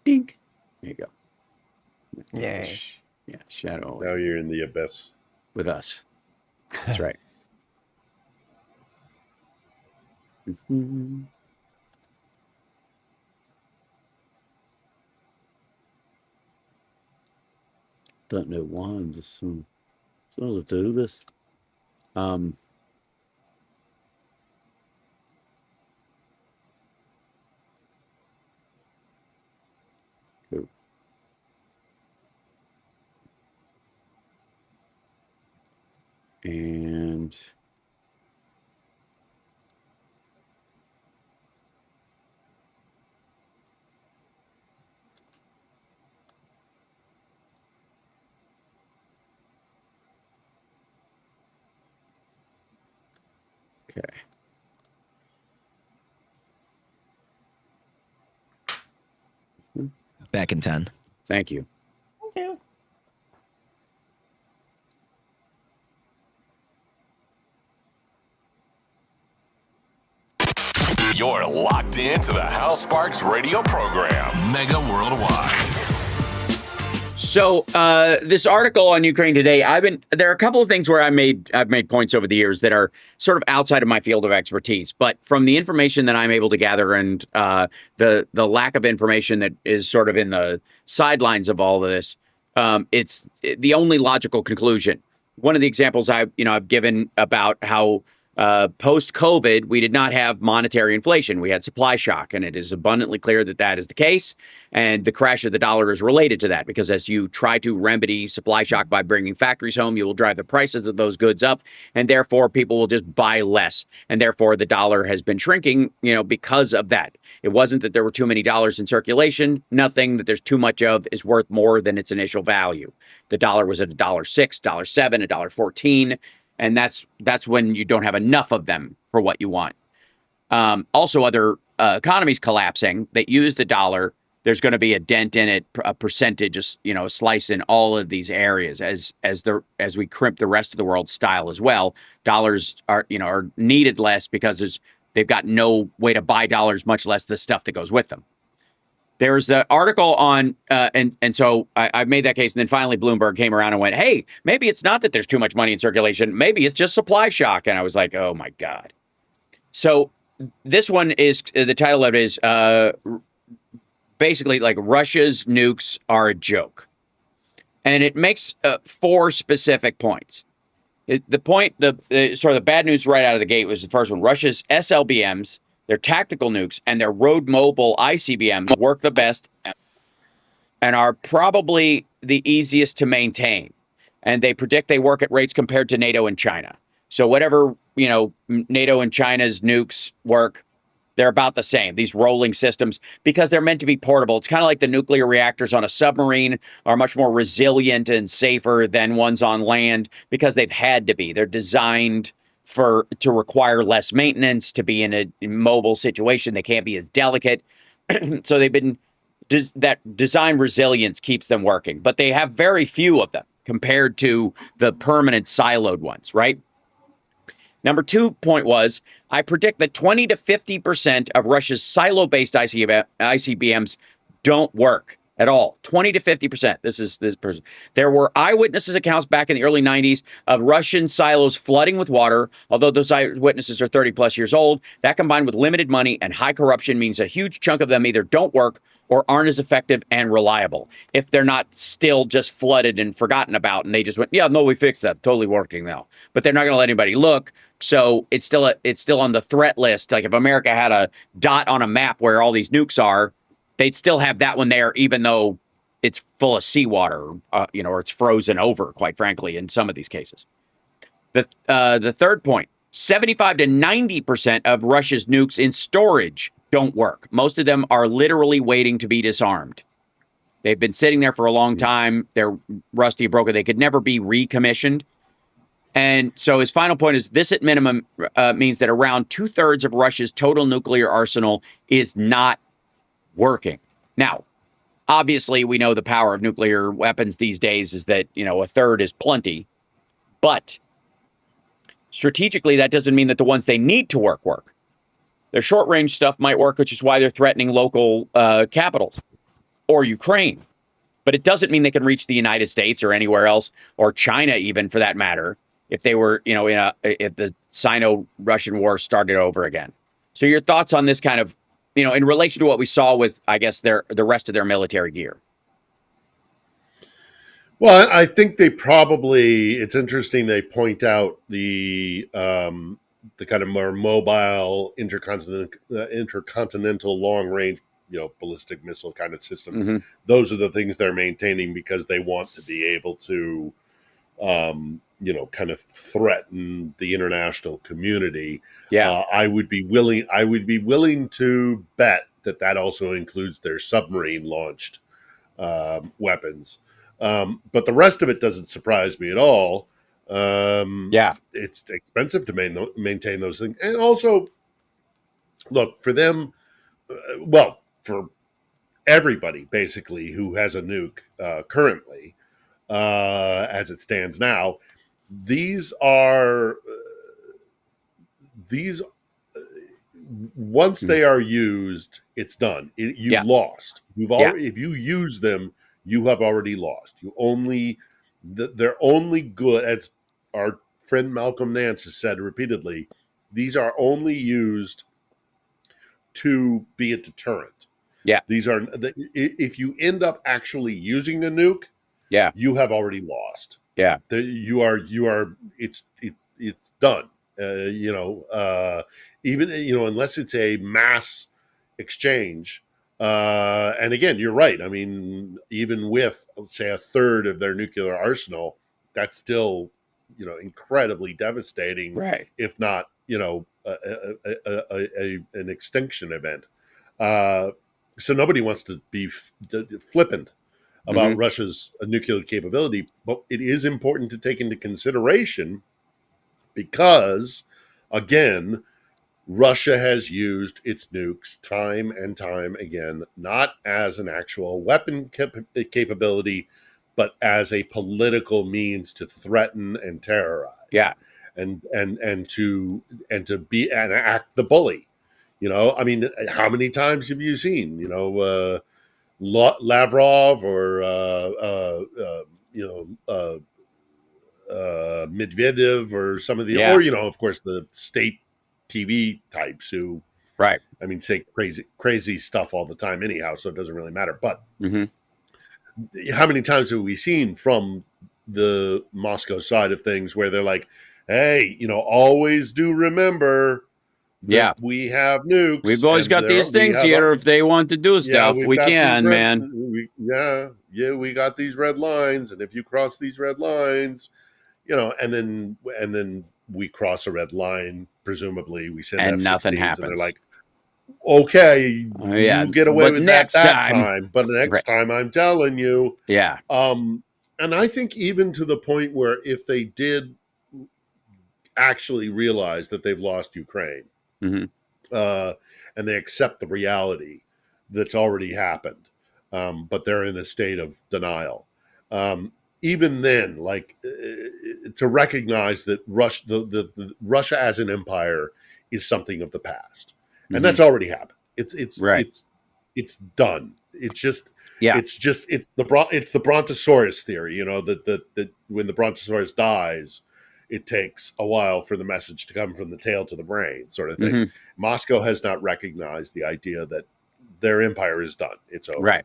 Dink. There you go. Yay. Yeah, shadow. Now you're in the abyss with us. That's right. Don't know why I'm just supposed to do this. And okay. Back in 10. Thank you. You're locked into the Hal Sparks radio program, Mega Worldwide. So this article on Ukraine today, there are a couple of things where I've made points over the years that are sort of outside of my field of expertise. But from the information that I'm able to gather and the lack of information that is sort of in the sidelines of all of this, it's the only logical conclusion. One of the examples I've given about how post-COVID, we did not have monetary inflation. We had supply shock, and it is abundantly clear that that is the case. And the crash of the dollar is related to that, because as you try to remedy supply shock by bringing factories home, you will drive the prices of those goods up, and therefore people will just buy less. And therefore the dollar has been shrinking, because of that. It wasn't that there were too many dollars in circulation. Nothing that there's too much of is worth more than its initial value. The dollar was at $1.06, $1.07, $1.14. And that's when you don't have enough of them for what you want. Also, other economies collapsing that use the dollar, there's going to be a dent in it, a percentage, a slice in all of these areas as we crimp the rest of the world's style as well. Dollars are needed less because they've got no way to buy dollars, much less the stuff that goes with them. There's the article on, and so I made that case, and then finally Bloomberg came around and went, hey, maybe it's not that there's too much money in circulation. Maybe it's just supply shock. And I was like, oh, my God. So this one is, the title of it is basically like Russia's nukes are a joke. And it makes 4 specific points. The bad news right out of the gate was the first one. Russia's SLBMs, their tactical nukes, and their road mobile ICBMs work the best and are probably the easiest to maintain. And they predict they work at rates compared to NATO and China. So whatever, NATO and China's nukes work, they're about the same, these rolling systems, because they're meant to be portable. It's kind of like the nuclear reactors on a submarine are much more resilient and safer than ones on land because they've had to be. They're designed to require less maintenance, to be in a mobile situation. They can't be as delicate. So they've been, that design resilience keeps them working, but they have very few of them compared to the permanent siloed ones, right? Number 2 point was, I predict that 20 to 50% of Russia's silo-based ICBMs don't work at all. 20 to 50%. This person. There were eyewitnesses accounts back in the early 90s of Russian silos flooding with water. Although those eyewitnesses are 30 plus years old, that combined with limited money and high corruption means a huge chunk of them either don't work or aren't as effective and reliable. If they're not still just flooded and forgotten about, and they just went, yeah, no, we fixed that, totally working now. But they're not going to let anybody look. So it's still on the threat list. Like if America had a dot on a map where all these nukes are, they'd still have that one there, even though it's full of seawater, or it's frozen over, quite frankly, in some of these cases. The third point, 75 to 90% of Russia's nukes in storage don't work. Most of them are literally waiting to be disarmed. They've been sitting there for a long time. They're rusty and broken. They could never be recommissioned. And so his final point is this at minimum means that around 2/3 of Russia's total nuclear arsenal is not working. Now, obviously, we know the power of nuclear weapons these days is that, 1/3 is plenty. But strategically, that doesn't mean that the ones they need to work. Their short-range stuff might work, which is why they're threatening local capitals or Ukraine. But it doesn't mean they can reach the United States or anywhere else, or China even, for that matter, if they were, if the Sino-Russian war started over again. So your thoughts on this kind of, in relation to what we saw with, I guess, the rest of their military gear? Well, I think it's interesting they point out the kind of more mobile intercontinental long-range, ballistic missile kind of systems. Mm-hmm. Those are the things they're maintaining because they want to be able to kind of threaten the international community. Yeah. I would be willing to bet that also includes their submarine launched weapons. But the rest of it doesn't surprise me at all. It's expensive to maintain those things. And also, look, for them, for everybody basically who has a nuke currently, as it stands now, these once they are used, it's done. You've lost. If you use them, you have already lost. They're only good, as our friend Malcolm Nance has said repeatedly, these are only used to be a deterrent. Yeah. These are, if you end up actually using the nuke, you have already lost. Yeah. It's done. Even, unless it's a mass exchange. And again, you're right. I mean, even with, let's say, a third of their nuclear arsenal, that's still, incredibly devastating. Right. If not, an extinction event. So nobody wants to be flippant about Russia's nuclear capability, but it is important to take into consideration because, again, Russia has used its nukes time and time again, not as an actual weapon capability, but as a political means to threaten and terrorize. Yeah. And to act the bully. I mean, how many times have you seen, Lavrov or Medvedev or some of the, or of course the state TV types who, right? I mean, say crazy stuff all the time, anyhow. So it doesn't really matter. But how many times have we seen from the Moscow side of things where they're like, "Hey, always do remember." We have nukes. We've always got these things here. If they want to do stuff, we can, man. We got these red lines, and if you cross these red lines, and then we cross a red line. Presumably, we send and F-16s, nothing happens. And they're like, "Okay, you get away with that time, but next time, I'm telling you." Yeah. And I think even to the point where if they did actually realize that they've lost Ukraine. And they accept the reality that's already happened, but they're in a state of denial. Even then, to recognize that Russia as an empire is something of the past, and that's already happened. It's done. It's the Brontosaurus theory. That when the Brontosaurus dies, it takes a while for the message to come from the tail to the brain, sort of thing. Moscow has not recognized the idea that their empire is done. It's over. Right.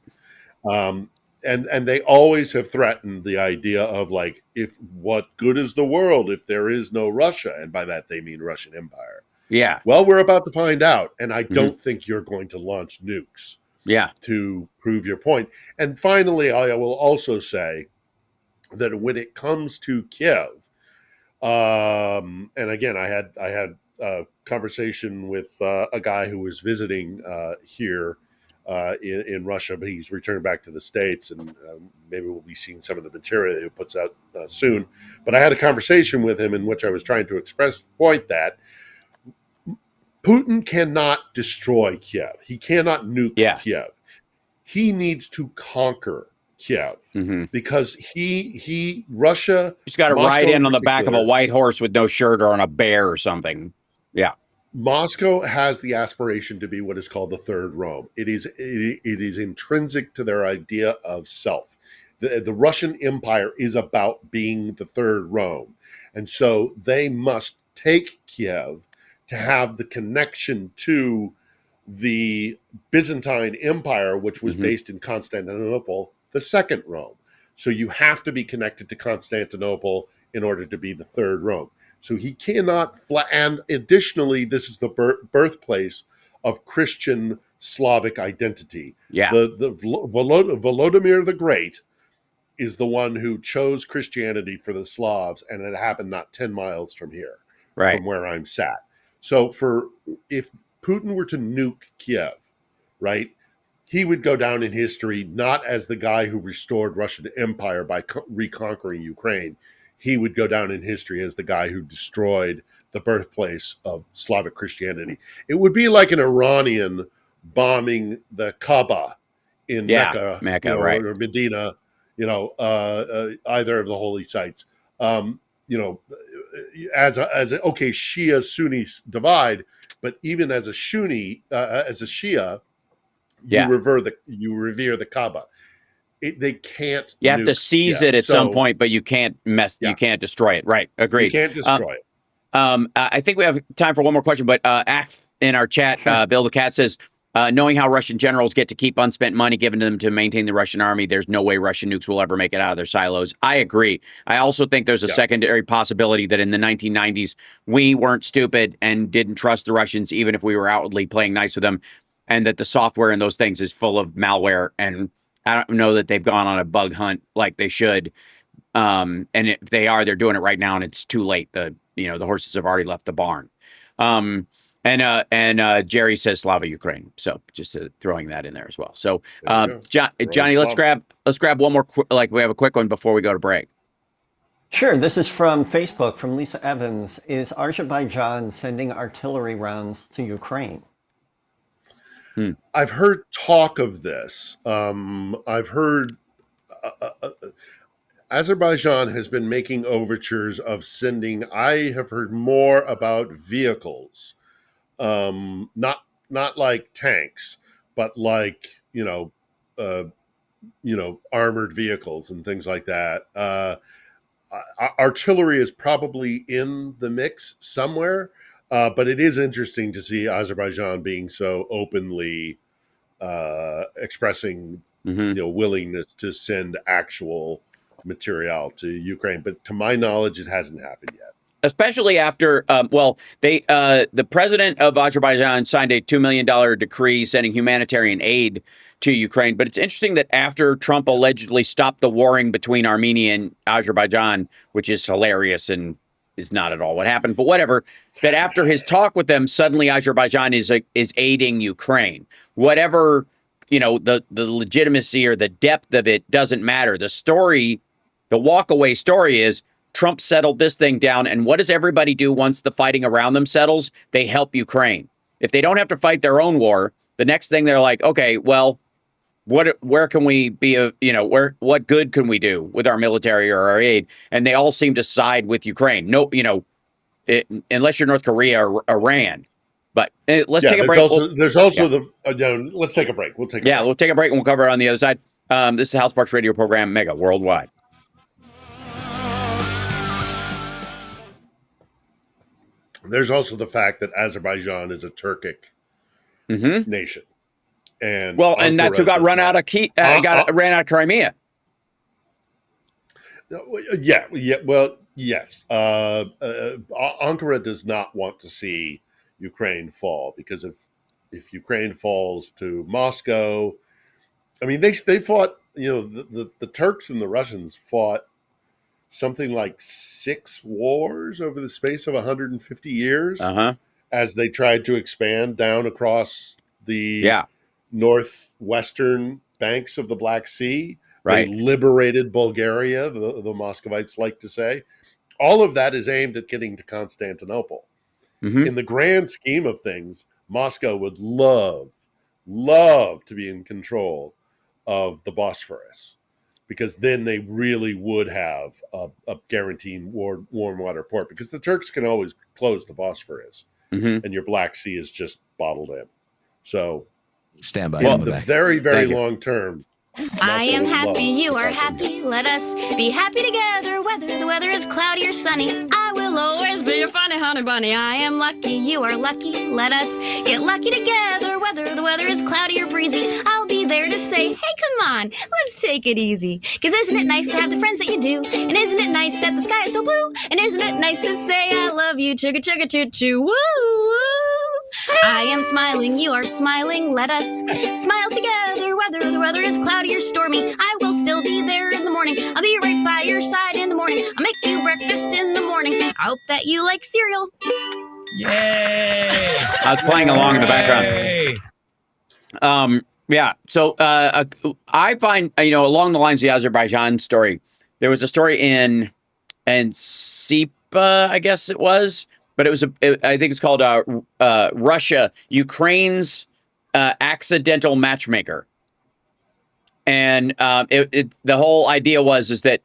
And they always have threatened the idea of if what good is the world if there is no Russia? And by that, they mean Russian Empire. Yeah. Well, we're about to find out. And I don't think you're going to launch nukes. Yeah. To prove your point. And finally, I will also say that when it comes to Kiev, and again, I had a conversation with a guy who was visiting here in Russia, but he's returned back to the States, and maybe we'll be seeing some of the material he puts out soon. But I had a conversation with him in which I was trying to express the point that Putin cannot destroy Kiev. He cannot nuke Kiev. He needs to conquer Kiev because Russia. He's got to ride in on the back of a white horse with no shirt or on a bear or something. Yeah. Moscow has the aspiration to be what is called the third Rome. It is intrinsic to their idea of self. The Russian Empire is about being the third Rome. And so they must take Kiev to have the connection to the Byzantine Empire, which was based in Constantinople, the second Rome. So you have to be connected to Constantinople in order to be the third Rome. So he cannot and additionally, this is the birthplace of Christian Slavic identity. Yeah. The Volodymyr the Great is the one who chose Christianity for the Slavs, and it happened not 10 miles from here, from where I'm sat. So if Putin were to nuke Kiev, right, he would go down in history not as the guy who restored Russian empire by reconquering Ukraine. He would go down in history as the guy who destroyed the birthplace of Slavic Christianity. It would be like an Iranian bombing the Kaaba in Mecca, or Medina, either of the holy sites. As Shia Sunni divide, but even as a Sunni, as a Shia, you revere the Kaaba. They can't. You have to seize it at some point, but you can't you can't destroy it. Right? Agreed. You can't destroy it. I think we have time for one more question, but in our chat, Bill the Cat says, knowing how Russian generals get to keep unspent money given to them to maintain the Russian army, there's no way Russian nukes will ever make it out of their silos. I agree. I also think there's a secondary possibility that in the 1990s, we weren't stupid and didn't trust the Russians, even if we were outwardly playing nice with them, and that the software in those things is full of malware. And I don't know that they've gone on a bug hunt like they should. And if they are, they're doing it right now, and it's too late. The horses have already left the barn. And Jerry says Slava Ukraine. So just throwing that in there as well. So Johnny, let's grab one more. We have a quick one before we go to break. Sure. This is from Facebook from Lisa Evans. Is Azerbaijan sending artillery rounds to Ukraine? I've heard talk of this. I've heard Azerbaijan has been making overtures of sending. I have heard more about vehicles. Not like tanks, but like armored vehicles and things like that. Artillery is probably in the mix somewhere, but it is interesting to see Azerbaijan being so openly expressing willingness to send actual material to Ukraine. But to my knowledge, it hasn't happened yet. Especially after, the president of Azerbaijan signed a $2 million decree sending humanitarian aid to Ukraine. But it's interesting that after Trump allegedly stopped the warring between Armenia and Azerbaijan, which is hilarious and is not at all what happened, but whatever, that after his talk with them, suddenly Azerbaijan is aiding Ukraine. Whatever, the legitimacy or the depth of it doesn't matter. The story, the walkaway story is, Trump settled this thing down, and what does everybody do once the fighting around them settles? They help Ukraine. If they don't have to fight their own war, the next thing they're like, okay, well, where can we be? What good can we do with our military or our aid? And they all seem to side with Ukraine. No, unless you're North Korea or Iran. But let's take a break. Let's take a break. We'll take a break and we'll cover it on the other side. This is the House Sparks radio program, Mega Worldwide. There's also the fact that Azerbaijan is a Turkic nation, and that's who got ran out of Crimea. Yes. Ankara does not want to see Ukraine fall, because if Ukraine falls to Moscow, I mean they fought. The Turks and the Russians fought something like 6 wars over the space of 150 years as they tried to expand down across the northwestern banks of the Black Sea. Right. They liberated Bulgaria, the Muscovites like to say. All of that is aimed at getting to Constantinople. In the grand scheme of things, Moscow would love to be in control of the Bosphorus, because then they really would have a guaranteed warm water port, because the Turks can always close the Bosphorus and your Black Sea is just bottled in. So stand by. In the very, very long term, I am happy, you are happy, let us be happy together, whether the weather is cloudy or sunny. I will always be your funny honey bunny. I am lucky, you are lucky, let us get lucky together, whether the weather is cloudy or breezy. I'll be there to say, hey, come on, let's take it easy. Cause isn't it nice to have the friends that you do? And isn't it nice that the sky is so blue? And isn't it nice to say I love you, chugga chugga choo choo, woo woo. I am smiling, you are smiling. Let us smile together. Whether the weather is cloudy or stormy, I will still be there in the morning. I'll be right by your side in the morning. I'll make you breakfast in the morning. I hope that you like cereal. Yay! I was playing along in the background. Yeah. So I find, along the lines of the Azerbaijan story, there was a story in SIPA, I guess it was, but it was, I think it's called Russia, Ukraine's accidental matchmaker. And the whole idea is that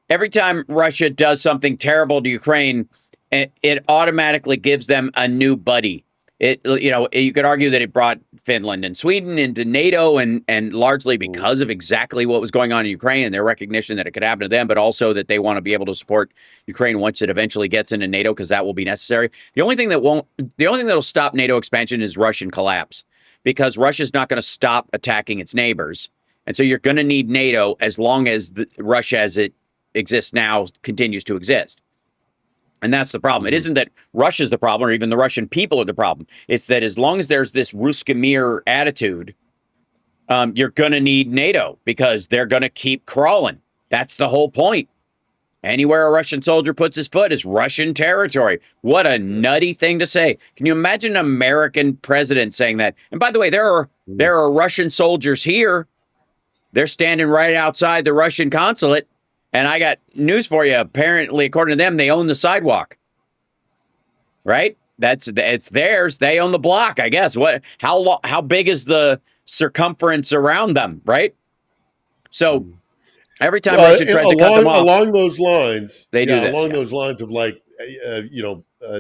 every time Russia does something terrible to Ukraine, it automatically gives them a new buddy. You could argue that it brought Finland and Sweden into NATO, and largely because of exactly what was going on in Ukraine and their recognition that it could happen to them, but also that they want to be able to support Ukraine once it eventually gets into NATO, because that will be necessary. The only thing that'll stop NATO expansion is Russian collapse, because Russia's not going to stop attacking its neighbors, and so you're going to need NATO as long as Russia as it exists now continues to exist. And that's the problem. It isn't that Russia's the problem or even the Russian people are the problem. It's that as long as there's this Ruski Mir attitude, you're going to need NATO because they're going to keep crawling. That's the whole point. Anywhere a Russian soldier puts his foot is Russian territory. What a nutty thing to say. Can you imagine an American president saying that? And by the way, there are Russian soldiers here. They're standing right outside the Russian consulate. And I got news for you. Apparently, according to them, they own the sidewalk. Right? It's theirs. They own the block, I guess. How big is the circumference around them, right? So every time Russia tries to cut them off, along those lines, they do this. Along those lines of like,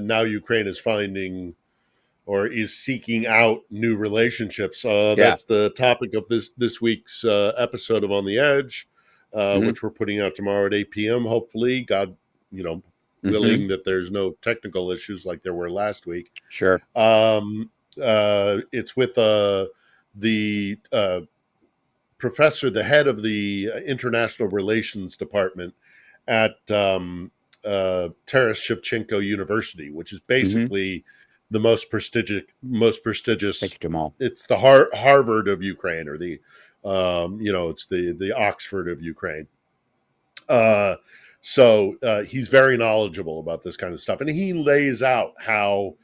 now Ukraine is finding or is seeking out new relationships. That's the topic of this week's episode of On the Edge. Which we're putting out tomorrow at 8 p.m. Hopefully, God, willing that there's no technical issues like there were last week. Sure. It's with the professor, the head of the International Relations Department at Taras Shevchenko University, which is basically the most prestigious. Thank you, Jamal. It's the Harvard of Ukraine, or the it's the Oxford of Ukraine. So he's very knowledgeable about this kind of stuff. And he lays out how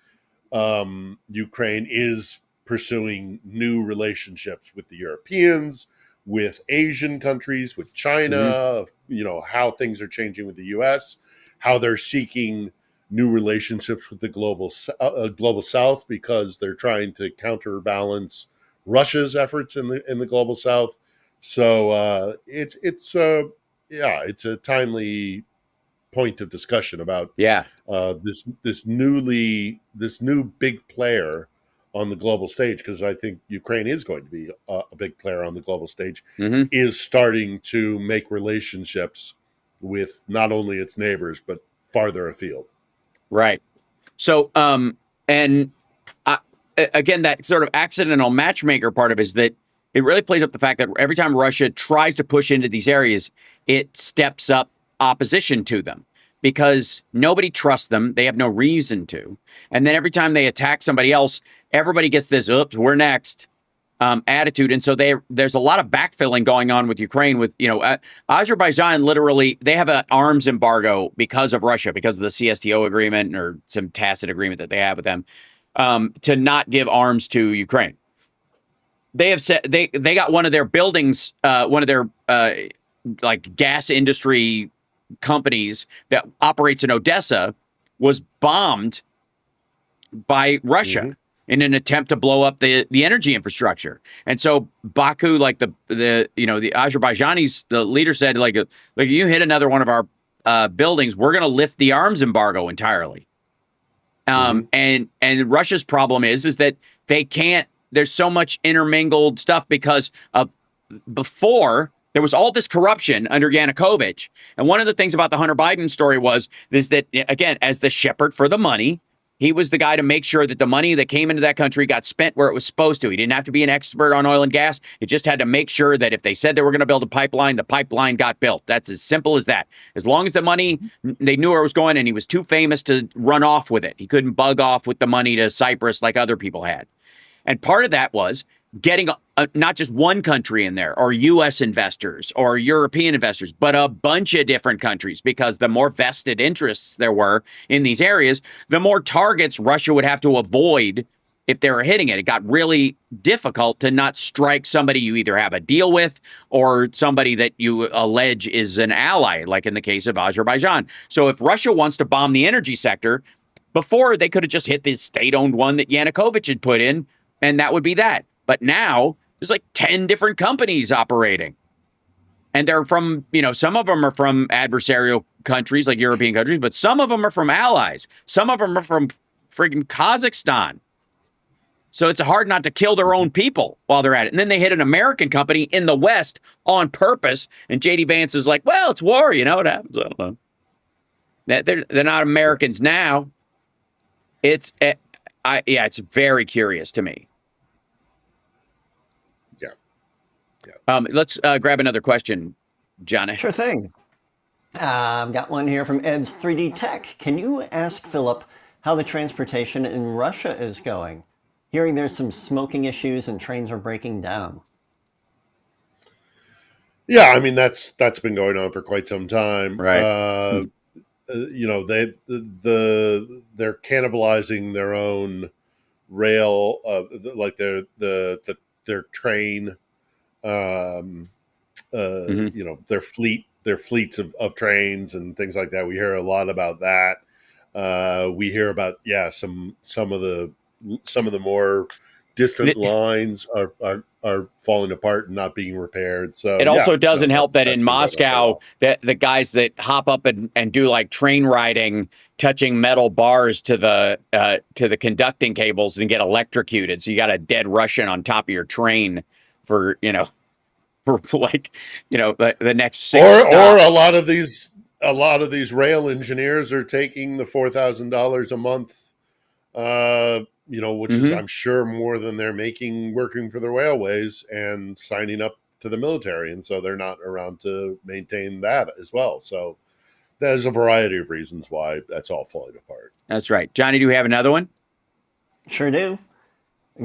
Ukraine is pursuing new relationships with the Europeans, with Asian countries, with China, how things are changing with the U.S., how they're seeking new relationships with the global South because they're trying to counterbalance Russia's efforts in the global South. So it's a timely point of discussion about this new big player on the global stage, because I think Ukraine is going to be a big player on the global stage, is starting to make relationships with not only its neighbors but farther afield. Right. So again, that sort of accidental matchmaker part of it is that it really plays up the fact that every time Russia tries to push into these areas, it steps up opposition to them because nobody trusts them. They have no reason to. And then every time they attack somebody else, everybody gets this, oops, we're next attitude. And so there's a lot of backfilling going on with Ukraine with, Azerbaijan literally, they have an arms embargo because of Russia, because of the CSTO agreement or some tacit agreement that they have with them. To not give arms to Ukraine. They have said they got one of their buildings, one of their like gas industry companies that operates in Odessa was bombed by Russia in an attempt to blow up the energy infrastructure. And so Baku, like the Azerbaijanis, the leader said, like you hit another one of our buildings, we're going to lift the arms embargo entirely. And Russia's problem is that they can't, there's so much intermingled stuff because before there was all this corruption under Yanukovych. And one of the things about the Hunter Biden story is that, again, as the shepherd for the money, He was the guy to make sure that the money that came into that country got spent where it was supposed to. He didn't have to be an expert on oil and gas. It just had to make sure that if they said they were going to build a pipeline, the pipeline got built. That's as simple as that. As long as the money, they knew where it was going, and he was too famous to run off with it. He couldn't bug off with the money to Cyprus like other people had. And part of that was getting not just one country in there, or U.S. investors or European investors, but a bunch of different countries, because the more vested interests there were in these areas, the more targets Russia would have to avoid if they were hitting it. It got really difficult to not strike somebody you either have a deal with or somebody that you allege is an ally, like in the case of Azerbaijan. So if Russia wants to bomb the energy sector, before they could have just hit this state-owned one that Yanukovych had put in, and that would be that. But now there's like 10 different companies operating. And they're from, some of them are from adversarial countries like European countries, but some of them are from allies. Some of them are from friggin' Kazakhstan. So it's hard not to kill their own people while they're at it. And then they hit an American company in the West on purpose. And J.D. Vance is like, well, it's war. You know what happens? I don't know. They're not Americans now. It's very curious to me. Let's grab another question, Johnny. Sure thing. I've got one here from Ed's 3D Tech. Can you ask Philip how the transportation in Russia is going? Hearing there's some smoking issues and trains are breaking down. Yeah, I mean that's been going on for quite some time. Right. They're cannibalizing their own rail, like their train. Their fleets of trains and things like that. We hear a lot about that. We hear about some of the more distant lines are falling apart and not being repaired. So it also doesn't help that in Moscow, that the guys that hop up and do like train riding, touching metal bars to the conducting cables and get electrocuted. So you got a dead Russian on top of your train for the next 6 stops. Or a lot of these rail engineers are taking the $4,000 a month, which is, I'm sure, more than they're making working for the railways and signing up to the military, and so they're not around to maintain that as well. So there's a variety of reasons why that's all falling apart. That's right. Johnny, do we have another one? Sure do.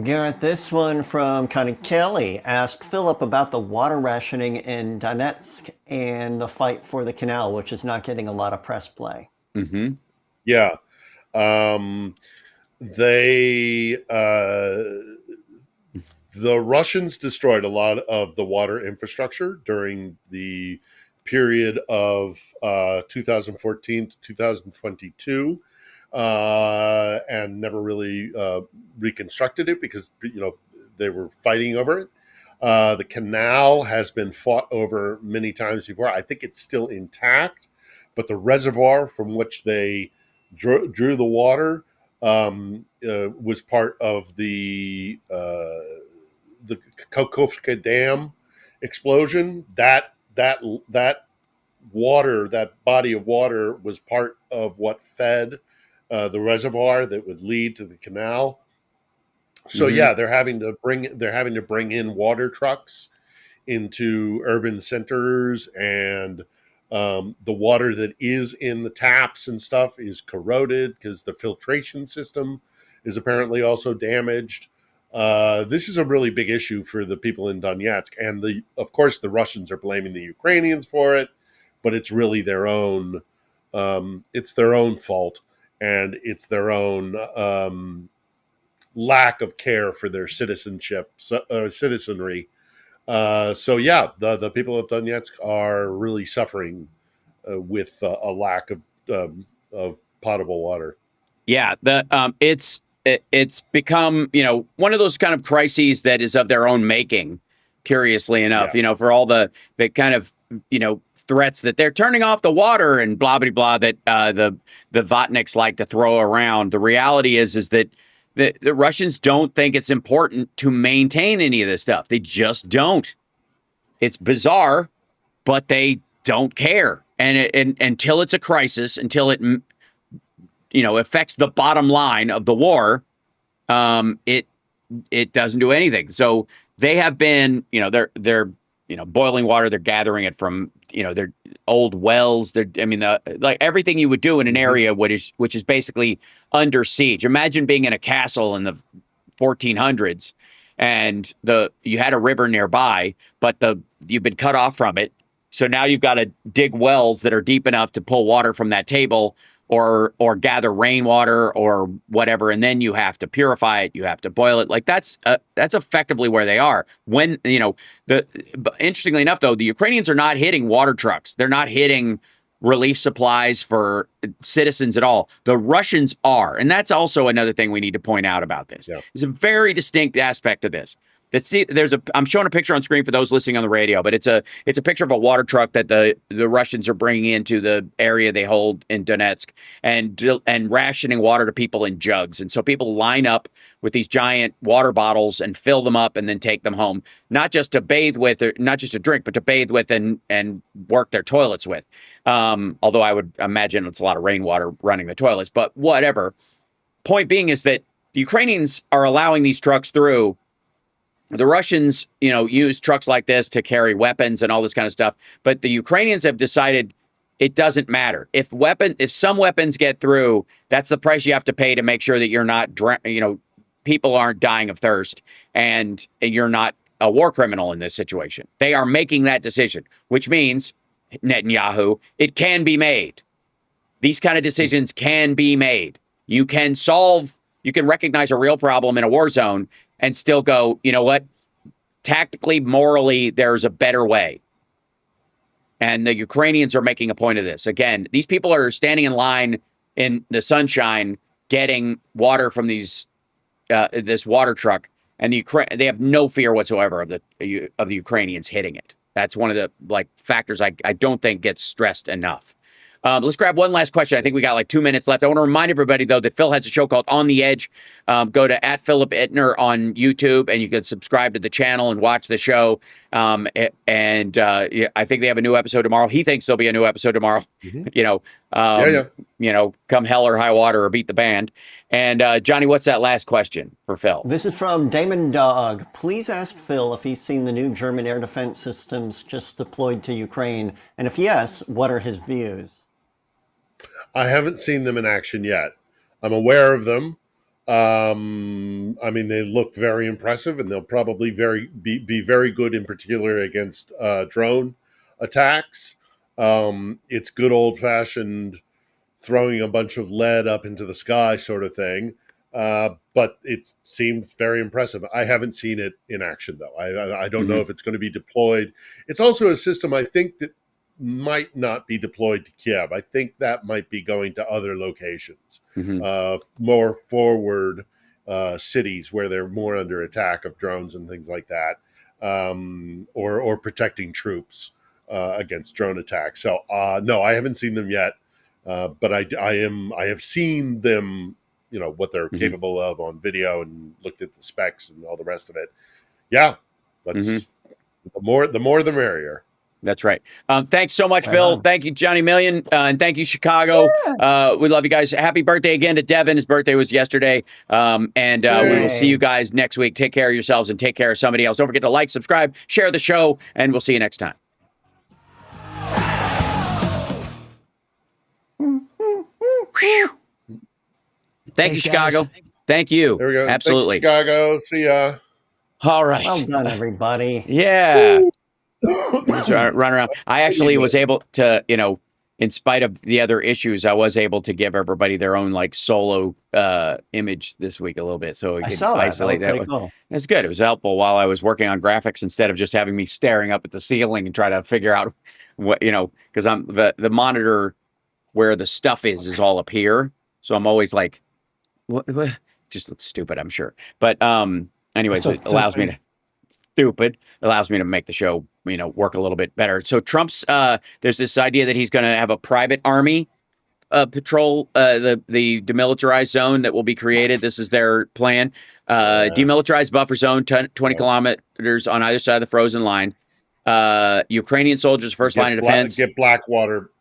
Garrett, this one from Connie Kelly asked Philip about the water rationing in Donetsk and the fight for the canal, which is not getting a lot of press play. Mm-hmm. Yeah. The Russians destroyed a lot of the water infrastructure during the period of 2014 to 2022. And never really reconstructed it because they were fighting over it. The canal has been fought over many times before. I think it's still intact, but the reservoir from which they drew the water was part of the Kakhovka Dam explosion. That water, that body of water, was part of what fed the reservoir that would lead to the canal. So they're having to bring in water trucks into urban centers, and the water that is in the taps and stuff is corroded because the filtration system is apparently also damaged. This is a really big issue for the people in Donetsk, and of course the Russians are blaming the Ukrainians for it, but it's really their own. It's their own fault. And it's their own lack of care for their citizenry. The people of Donetsk are really suffering with a lack of potable water. Yeah, it's become one of those kind of crises that is of their own making. Curiously enough, for all the kind of threats that they're turning off the water and blah blah blah that the Vatniks like to throw around. The reality is that the Russians don't think it's important to maintain any of this stuff. They just don't. It's bizarre, but they don't care. And until it's a crisis, until it affects the bottom line of the war, it doesn't do anything. So they have been, they're boiling water. They're gathering it from, their old wells. Like everything you would do in an area which is basically under siege. Imagine being in a castle in the 1400s, and you had a river nearby, but you've been cut off from it. So now you've got to dig wells that are deep enough to pull water from that table, or gather rainwater or whatever, and then you have to purify it. You have to boil it. Like that's effectively where they are. When interestingly enough, though, the Ukrainians are not hitting water trucks. They're not hitting relief supplies for citizens at all. The Russians are, and that's also another thing we need to point out about this. Yeah. There's a very distinct aspect of this. I'm showing a picture on screen for those listening on the radio, but it's a picture of a water truck that the Russians are bringing into the area they hold in Donetsk and rationing water to people in jugs. And so people line up with these giant water bottles and fill them up and then take them home, not just to bathe with, or not just to drink, but to bathe with and work their toilets with. Although I would imagine it's a lot of rainwater running the toilets, but whatever. Point being is that the Ukrainians are allowing these trucks through. The Russians, use trucks like this to carry weapons and all this kind of stuff. But the Ukrainians have decided it doesn't matter. If some weapons get through, that's the price you have to pay to make sure that you're not, people aren't dying of thirst and you're not a war criminal in this situation. They are making that decision, which means, Netanyahu, it can be made. These kind of decisions can be made. You can recognize a real problem in a war zone and still go, you know what? Tactically, morally, there's a better way. And the Ukrainians are making a point of this. Again, these people are standing in line in the sunshine, getting water from this water truck, and they have no fear whatsoever of the Ukrainians hitting it. That's one of the factors I don't think gets stressed enough. Let's grab one last question. I think we got 2 minutes left. I want to remind everybody, though, that Phil has a show called On the Edge. Go to @PhilipItner on YouTube, and you can subscribe to the channel and watch the show. I think they have a new episode tomorrow. He thinks there'll be a new episode tomorrow. Come hell or high water or beat the band. And Johnny, what's that last question for Phil? This is from Damon Dog. Please ask Phil if he's seen the new German air defense systems just deployed to Ukraine. And if yes, what are his views? I haven't seen them in action yet. I'm aware of them. They look very impressive, and they'll probably be very good, in particular against drone attacks. It's good old-fashioned throwing a bunch of lead up into the sky sort of thing. But it seems very impressive. I haven't seen it in action, though. I don't know if it's going to be deployed. It's also a system, I think, that might not be deployed to Kiev. I think that might be going to other locations, more forward cities where they're more under attack of drones and things like that, or protecting troops against drone attacks. So no, I haven't seen them yet, but I have seen them, what they're capable of on video, and looked at the specs and all the rest of it. Yeah, the more the merrier. That's right. Thanks so much, Phil. Thank you, Johnny Million. And thank you, Chicago. Yeah. We love you guys. Happy birthday again to Devin. His birthday was yesterday. We will see you guys next week. Take care of yourselves and take care of somebody else. Don't forget to like, subscribe, share the show, and we'll see you next time. Thank you, Chicago. Thank you. There we go. Absolutely. Thanks, Chicago. See ya. All right. Well done, everybody. Yeah. Just run around. I actually was able to, in spite of the other issues, I was able to give everybody their own solo image this week a little bit, so we could isolate that. Cool. It's good. It was helpful while I was working on graphics instead of just having me staring up at the ceiling and try to figure out what because I'm the monitor where the stuff is all up here, so I'm always like, what? Just looks stupid, I'm sure, but anyways, it allows me to make the show work a little bit better. So Trump's there's this idea that he's going to have a private army patrol the demilitarized zone that will be created. This is their plan. Demilitarized buffer zone, 20 kilometers on either side of the frozen line. Ukrainian soldiers, first line of defense. Get Blackwater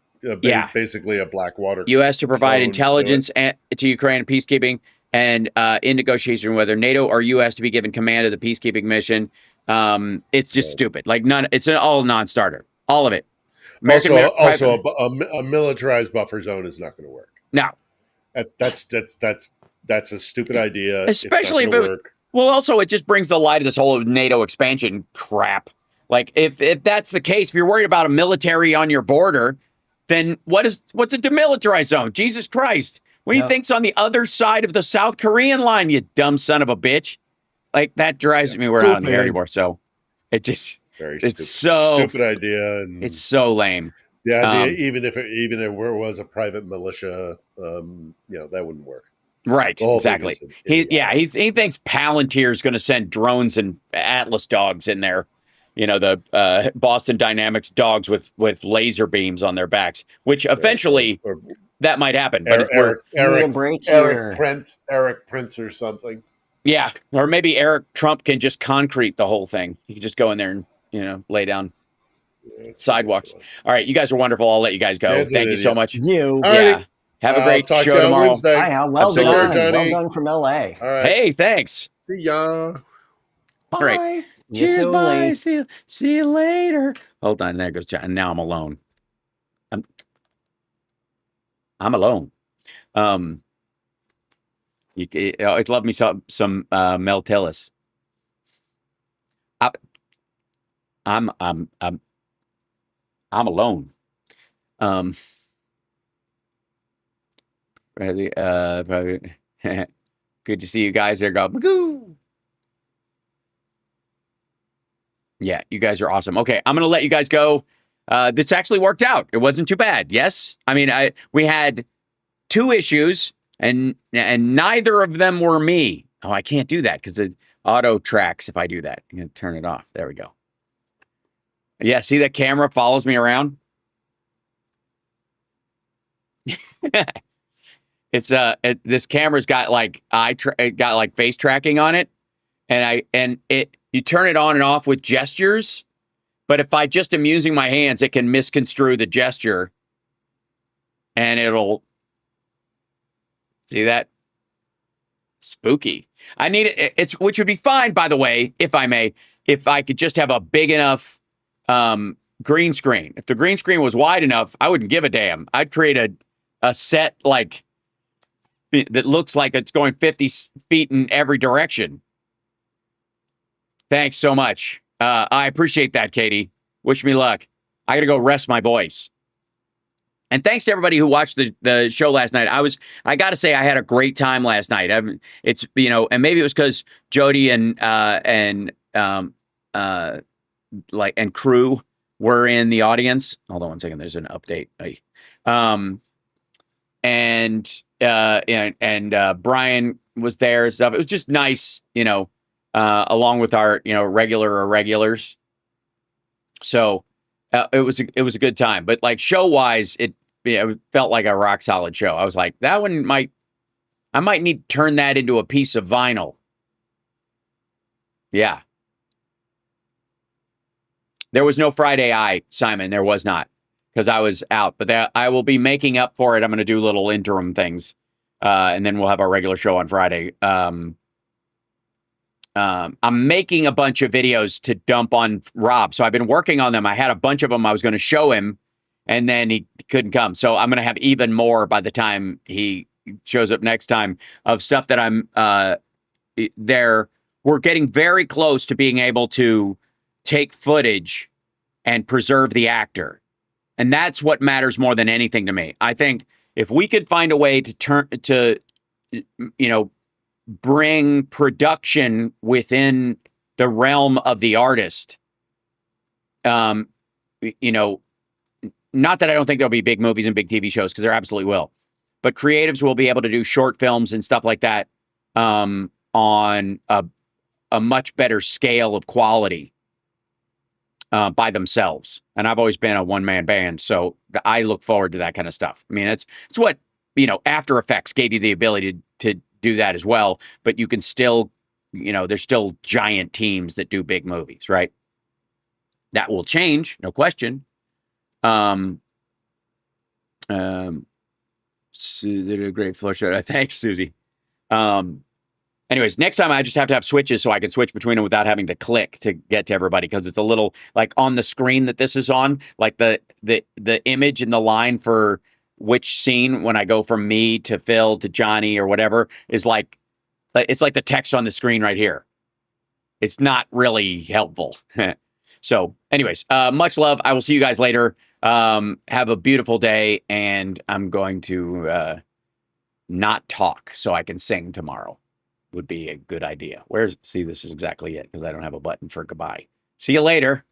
basically a Blackwater. U.S. to provide intelligence to Ukraine and peacekeeping, and in negotiation whether NATO or U.S. to be given command of the peacekeeping mission. It's just stupid. Like it's an all non-starter. All of it. Also, a militarized buffer zone is not going to work. No, that's a stupid idea. Especially if it also it just brings the light to this whole NATO expansion crap. Like if that's the case, if you're worried about a military on your border, then what's a demilitarized zone? Jesus Christ! What do you think's on the other side of the South Korean line? You dumb son of a bitch! Like that drives me. We're not on the air anymore, so it just it's so stupid idea. And it's so lame. The idea, even if it was a private militia, that wouldn't work. Right, exactly. He thinks Palantir is going to send drones and Atlas dogs in there. The Boston Dynamics dogs with laser beams on their backs, which eventually that might happen. But Eric Prince or something. Yeah, or maybe Eric Trump can just concrete the whole thing. He can just go in there and lay down sidewalks. All right, you guys are wonderful. I'll let you guys go. Thank you so much. Yeah. Have a great show tomorrow. Hi, well done from LA. All right. Hey, thanks. See ya. All right. Cheers, bye. See you later. Hold on, there goes John. And now I'm alone. I'm alone. You always love me some Mel Tillis. I'm alone. Probably good to see you guys there. Go Magoo. Yeah, you guys are awesome. Okay, I'm gonna let you guys go. This actually worked out. It wasn't too bad. Yes, I mean we had 2 issues, and neither of them were me. Oh, I can't do that because it auto tracks if I do that. I'm gonna turn it off. There we go. Yeah, see that camera follows me around. It's this camera's got like face tracking on it, and you turn it on and off with gestures, but if I just am using my hands, it can misconstrue the gesture, and it'll see that spooky. I need it. Which would be fine, by the way, if I could just have a big enough green screen. If the green screen was wide enough, I wouldn't give a damn. I'd create a set like that looks like it's going 50 feet in every direction. Thanks so much. I appreciate that, Katie. Wish me luck. I got to go rest my voice. And thanks to everybody who watched the show last night. I got to say, I had a great time last night. And maybe it was because Jody and crew were in the audience. Hold on one second. There's an update. And Brian was there and stuff. It was just nice, along with our, regular irregulars. So it was a good time. But like show wise, it felt like a rock solid show. I was like, that one I might need to turn that into a piece of vinyl. Yeah. There was no Friday Eye, Simon. There was not, because I was out. But I will be making up for it. I'm going to do little interim things, and then we'll have our regular show on Friday. I'm making a bunch of videos to dump on Rob, so I've been working on them. I had a bunch of them I was going to show him, and then he couldn't come. So I'm going to have even more by the time he shows up next time of stuff that I'm there. We're getting very close to being able to take footage and preserve the actor. And that's what matters more than anything to me. I think if we could find a way to bring production within the realm of the artist, not that I don't think there'll be big movies and big TV shows, because there absolutely will, but creatives will be able to do short films and stuff like that on a much better scale of quality by themselves. And I've always been a one-man band, so I look forward to that kind of stuff. I mean, it's what, After Effects gave you the ability to do that as well, but you can still, there's still giant teams that do big movies, right? That will change, no question. They did a great flush out. Thanks, Susie. Anyways, next time I just have to have switches so I can switch between them without having to click to get to everybody, because it's a little like on the screen that this is on, like the image and the line for which scene when I go from me to Phil to Johnny or whatever is like, it's like the text on the screen right here. It's not really helpful. So anyways, much love. I will see you guys later. Have a beautiful day, and I'm going to not talk so I can sing tomorrow. Would be a good idea. See, this is exactly it, because I don't have a button for goodbye. See you later.